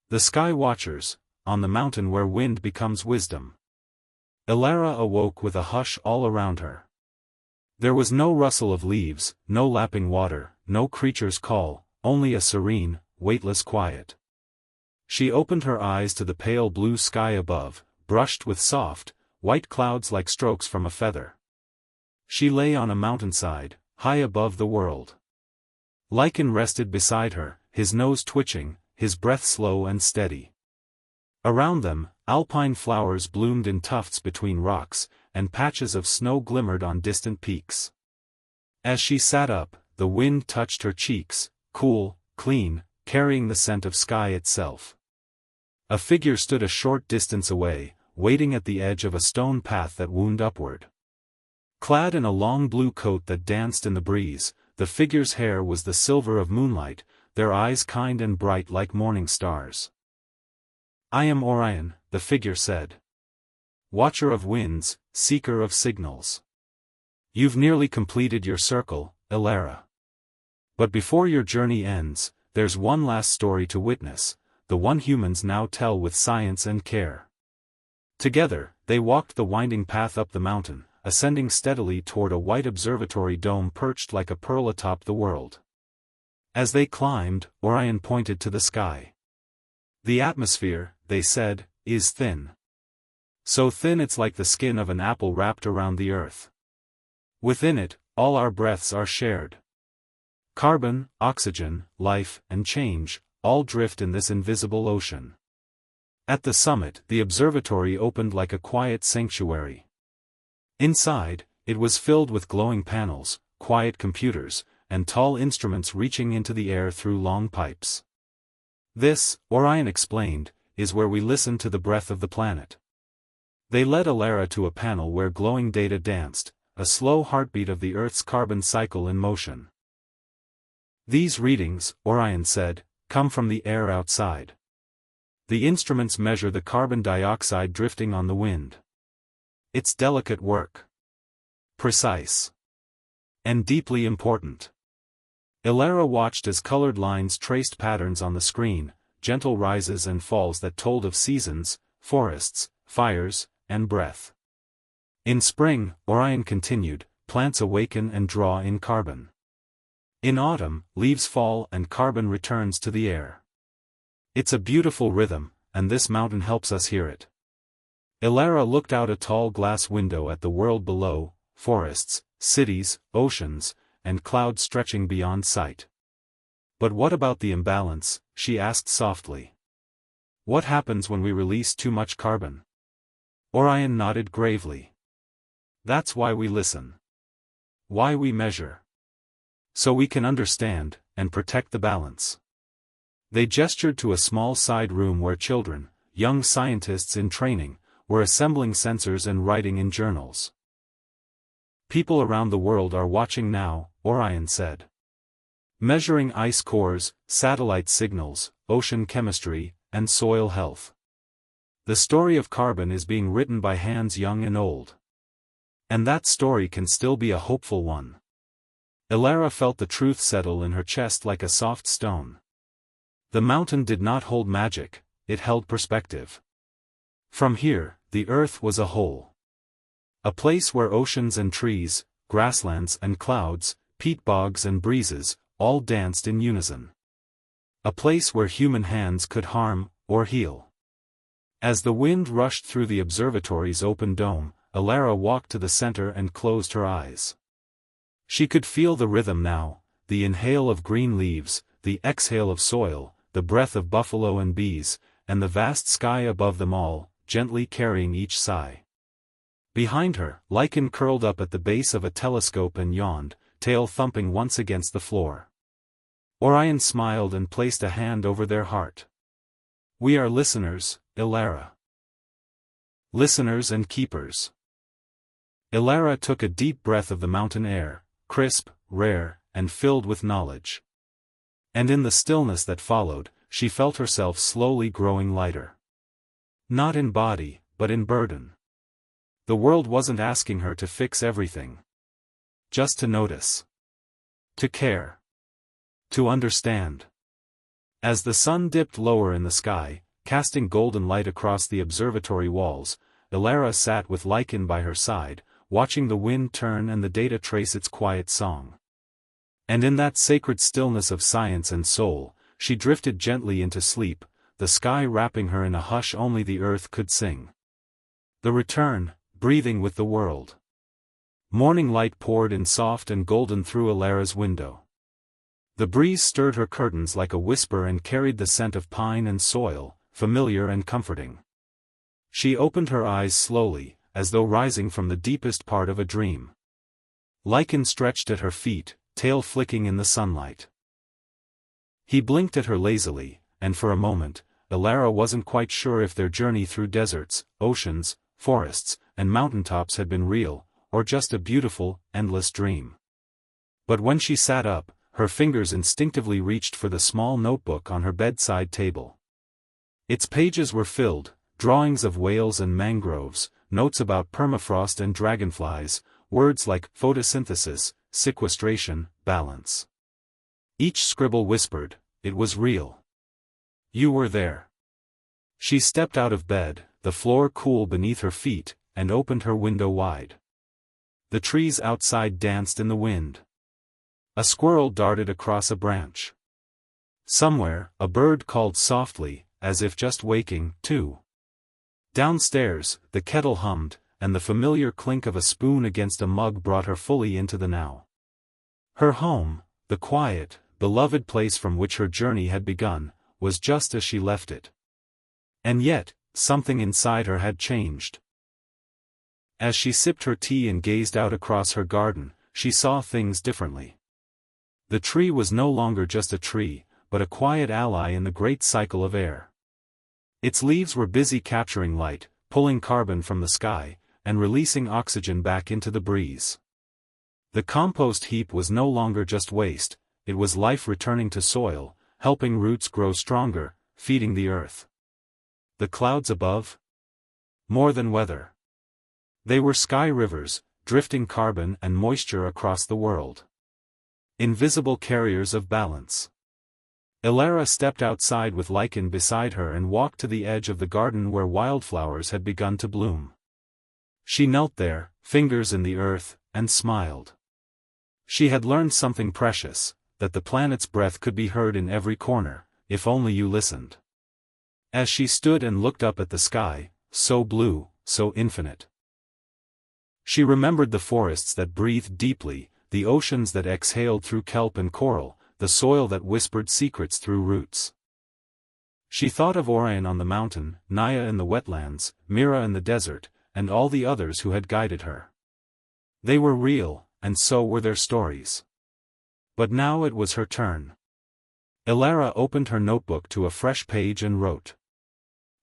The sky watchers, on the mountain where wind becomes wisdom. Elara awoke with a hush all around her. There was no rustle of leaves, no lapping water, no creature's call, only a serene, weightless quiet. She opened her eyes to the pale blue sky above, brushed with soft, white clouds like strokes from a feather. She lay on a mountainside, high above the world. Lichen rested beside her, his nose twitching, his breath slow and steady. Around them, alpine flowers bloomed in tufts between rocks, and patches of snow glimmered on distant peaks. As she sat up, the wind touched her cheeks, cool, clean, carrying the scent of sky itself. A figure stood a short distance away, waiting at the edge of a stone path that wound upward. Clad in a long blue coat that danced in the breeze, the figure's hair was the silver of moonlight, their eyes kind and bright like morning stars. "I am Orion," the figure said. "Watcher of winds, seeker of signals. You've nearly completed your circle, Elara. But before your journey ends, there's one last story to witness, the one humans now tell with science and care." Together, they walked the winding path up the mountain, ascending steadily toward a white observatory dome perched like a pearl atop the world. As they climbed, Orion pointed to the sky. "The atmosphere," they said, "is thin. So thin it's like the skin of an apple wrapped around the earth. Within it, all our breaths are shared. Carbon, oxygen, life, and change, all drift in this invisible ocean." At the summit, the observatory opened like a quiet sanctuary. Inside, it was filled with glowing panels, quiet computers, and tall instruments reaching into the air through long pipes. "This," Orion explained, "is where we listen to the breath of the planet." They led Elara to a panel where glowing data danced, a slow heartbeat of the Earth's carbon cycle in motion. "These readings," Orion said, "come from the air outside. The instruments measure the carbon dioxide drifting on the wind. It's delicate work. Precise. And deeply important." Elara watched as colored lines traced patterns on the screen, gentle rises and falls that told of seasons, forests, fires, and breath. In spring, Orion continued, plants awaken and draw in carbon. In autumn, leaves fall and carbon returns to the air. It's a beautiful rhythm, and this mountain helps us hear it. Elara looked out a tall glass window at the world below, forests, cities, oceans, and clouds stretching beyond sight. "But what about the imbalance?" she asked softly. "What happens when we release too much carbon?" Orion nodded gravely. "That's why we listen. Why we measure. So we can understand, and protect the balance." They gestured to a small side room where children, young scientists in training, were assembling sensors and writing in journals. "People around the world are watching now," Orion said. "Measuring ice cores, satellite signals, ocean chemistry, and soil health. The story of carbon is being written by hands young and old. And that story can still be a hopeful one." Elara felt the truth settle in her chest like a soft stone. The mountain did not hold magic, it held perspective. From here, the earth was a whole. A place where oceans and trees, grasslands and clouds, peat bogs and breezes, all danced in unison. A place where human hands could harm, or heal. As the wind rushed through the observatory's open dome, Elara walked to the center and closed her eyes. She could feel the rhythm now, the inhale of green leaves, the exhale of soil, the breath of buffalo and bees, and the vast sky above them all, gently carrying each sigh. Behind her, Lichen curled up at the base of a telescope and yawned, tail thumping once against the floor. Orion smiled and placed a hand over their heart. "We are listeners, Elara. Listeners and keepers." Elara took a deep breath of the mountain air, crisp, rare, and filled with knowledge. And in the stillness that followed, she felt herself slowly growing lighter. Not in body, but in burden. The world wasn't asking her to fix everything. Just to notice. To care. To understand. As the sun dipped lower in the sky, casting golden light across the observatory walls, Elara sat with Lichen by her side, watching the wind turn and the data trace its quiet song. And in that sacred stillness of science and soul, she drifted gently into sleep, the sky wrapping her in a hush only the earth could sing. The return, breathing with the world. Morning light poured in soft and golden through Elara's window. The breeze stirred her curtains like a whisper and carried the scent of pine and soil, familiar and comforting. She opened her eyes slowly, as though rising from the deepest part of a dream. Lichen stretched at her feet, tail flicking in the sunlight. He blinked at her lazily, and for a moment, Elara wasn't quite sure if their journey through deserts, oceans, forests, and mountaintops had been real, or just a beautiful, endless dream. But when she sat up, her fingers instinctively reached for the small notebook on her bedside table. Its pages were filled, drawings of whales and mangroves, notes about permafrost and dragonflies, words like photosynthesis, sequestration, balance. Each scribble whispered, "It was real. You were there." She stepped out of bed, the floor cool beneath her feet, and opened her window wide. The trees outside danced in the wind. A squirrel darted across a branch. Somewhere, a bird called softly, as if just waking, too. Downstairs, the kettle hummed, and the familiar clink of a spoon against a mug brought her fully into the now. Her home, the quiet, beloved place from which her journey had begun, was just as she left it. And yet, something inside her had changed. As she sipped her tea and gazed out across her garden, she saw things differently. The tree was no longer just a tree, but a quiet ally in the great cycle of air. Its leaves were busy capturing light, pulling carbon from the sky, and releasing oxygen back into the breeze. The compost heap was no longer just waste, it was life returning to soil, helping roots grow stronger, feeding the earth. The clouds above? More than weather. They were sky rivers, drifting carbon and moisture across the world. Invisible carriers of balance. Elara stepped outside with Lichen beside her and walked to the edge of the garden where wildflowers had begun to bloom. She knelt there, fingers in the earth, and smiled. She had learned something precious, that the planet's breath could be heard in every corner, if only you listened. As she stood and looked up at the sky, so blue, so infinite. She remembered the forests that breathed deeply, the oceans that exhaled through kelp and coral, the soil that whispered secrets through roots. She thought of Orion on the mountain, Naya in the wetlands, Mira in the desert, and all the others who had guided her. They were real, and so were their stories. But now it was her turn. Elara opened her notebook to a fresh page and wrote.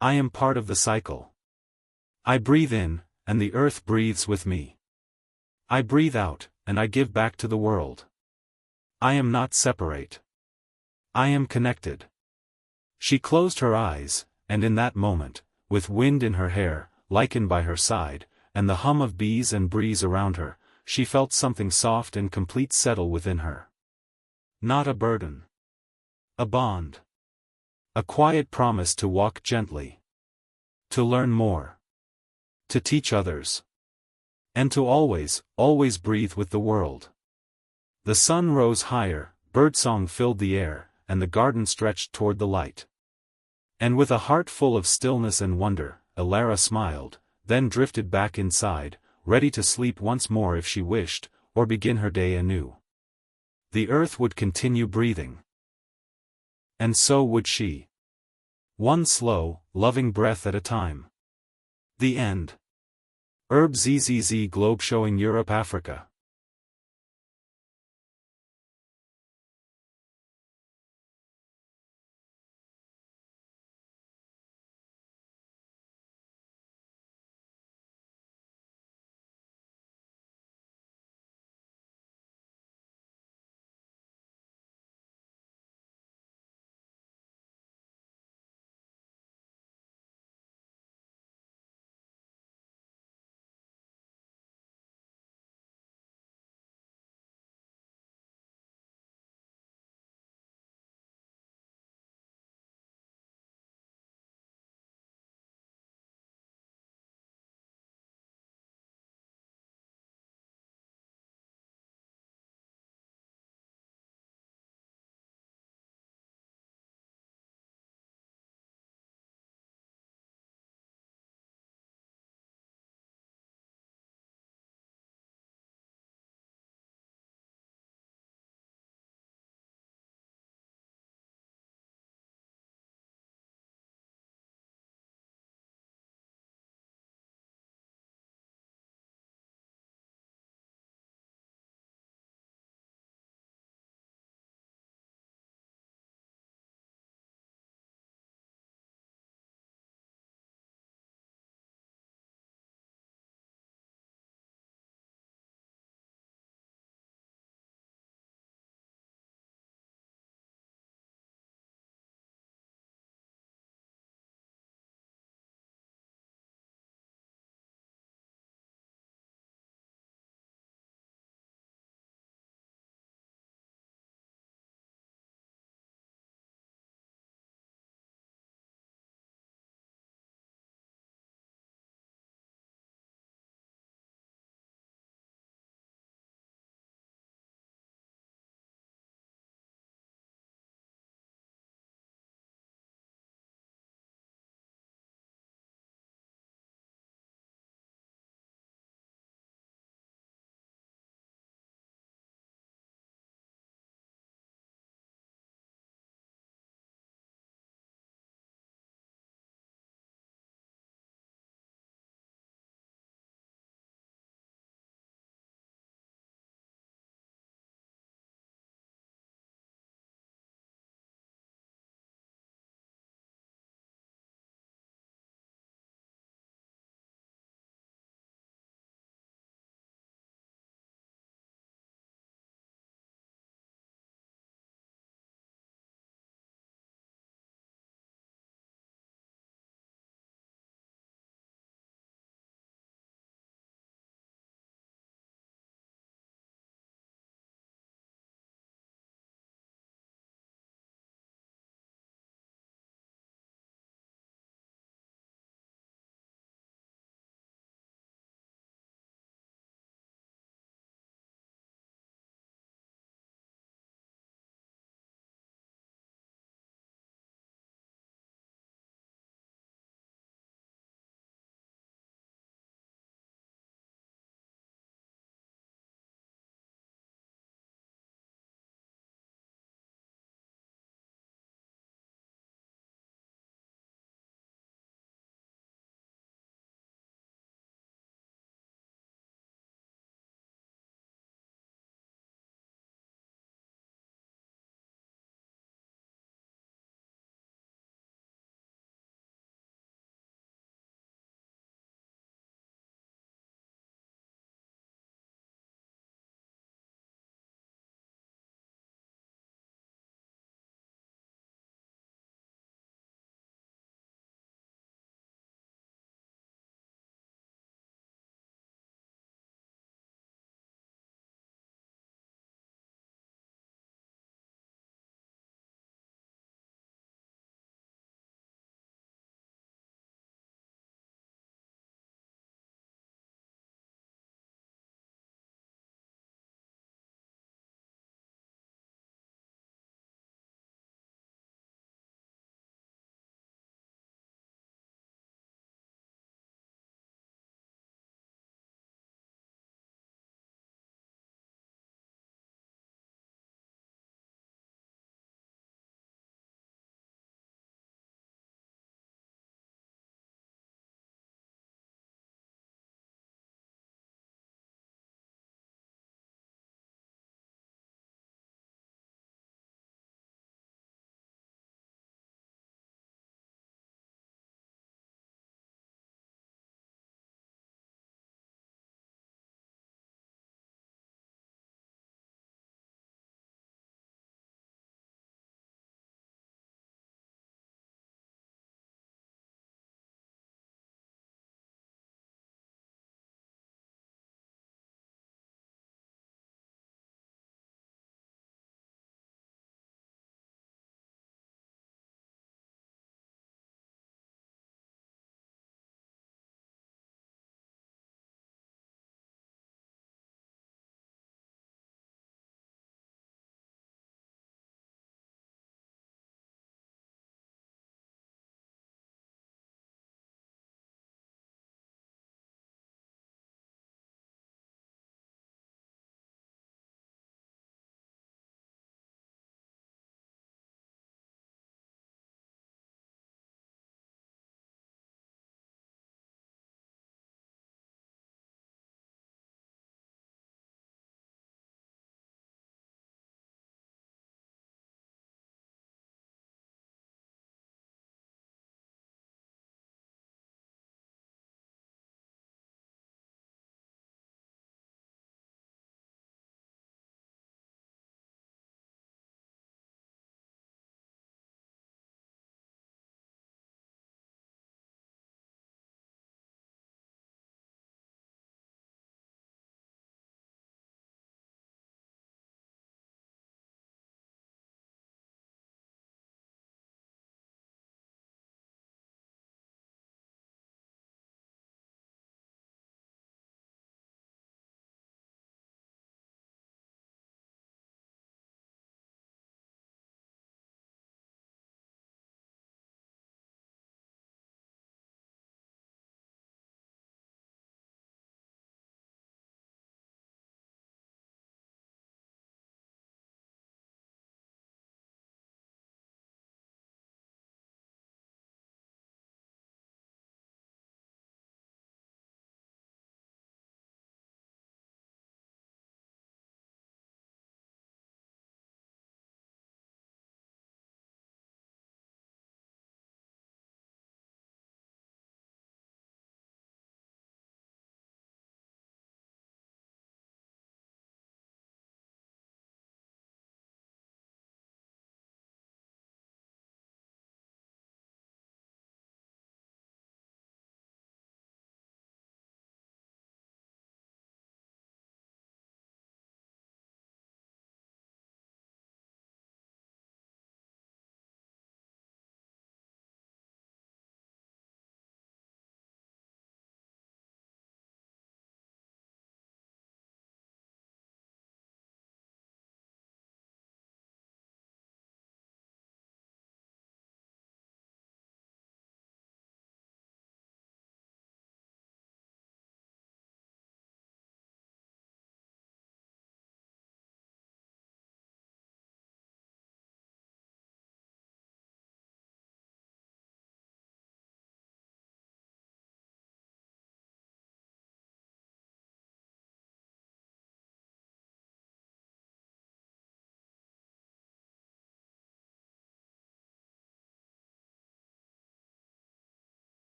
"I am part of the cycle. I breathe in, and the earth breathes with me. I breathe out, and I give back to the world. I am not separate. I am connected." She closed her eyes, and in that moment, with wind in her hair, Lichen by her side, and the hum of bees and breeze around her, she felt something soft and complete settle within her. Not a burden. A bond. A quiet promise to walk gently. To learn more. To teach others. And to always, always breathe with the world. The sun rose higher, birdsong filled the air, and the garden stretched toward the light. And with a heart full of stillness and wonder, Elara smiled, then drifted back inside, ready to sleep once more if she wished, or begin her day anew. The earth would continue breathing. And so would she. One slow, loving breath at a time. The end. Herb ZZZ Globe showing Europe Africa.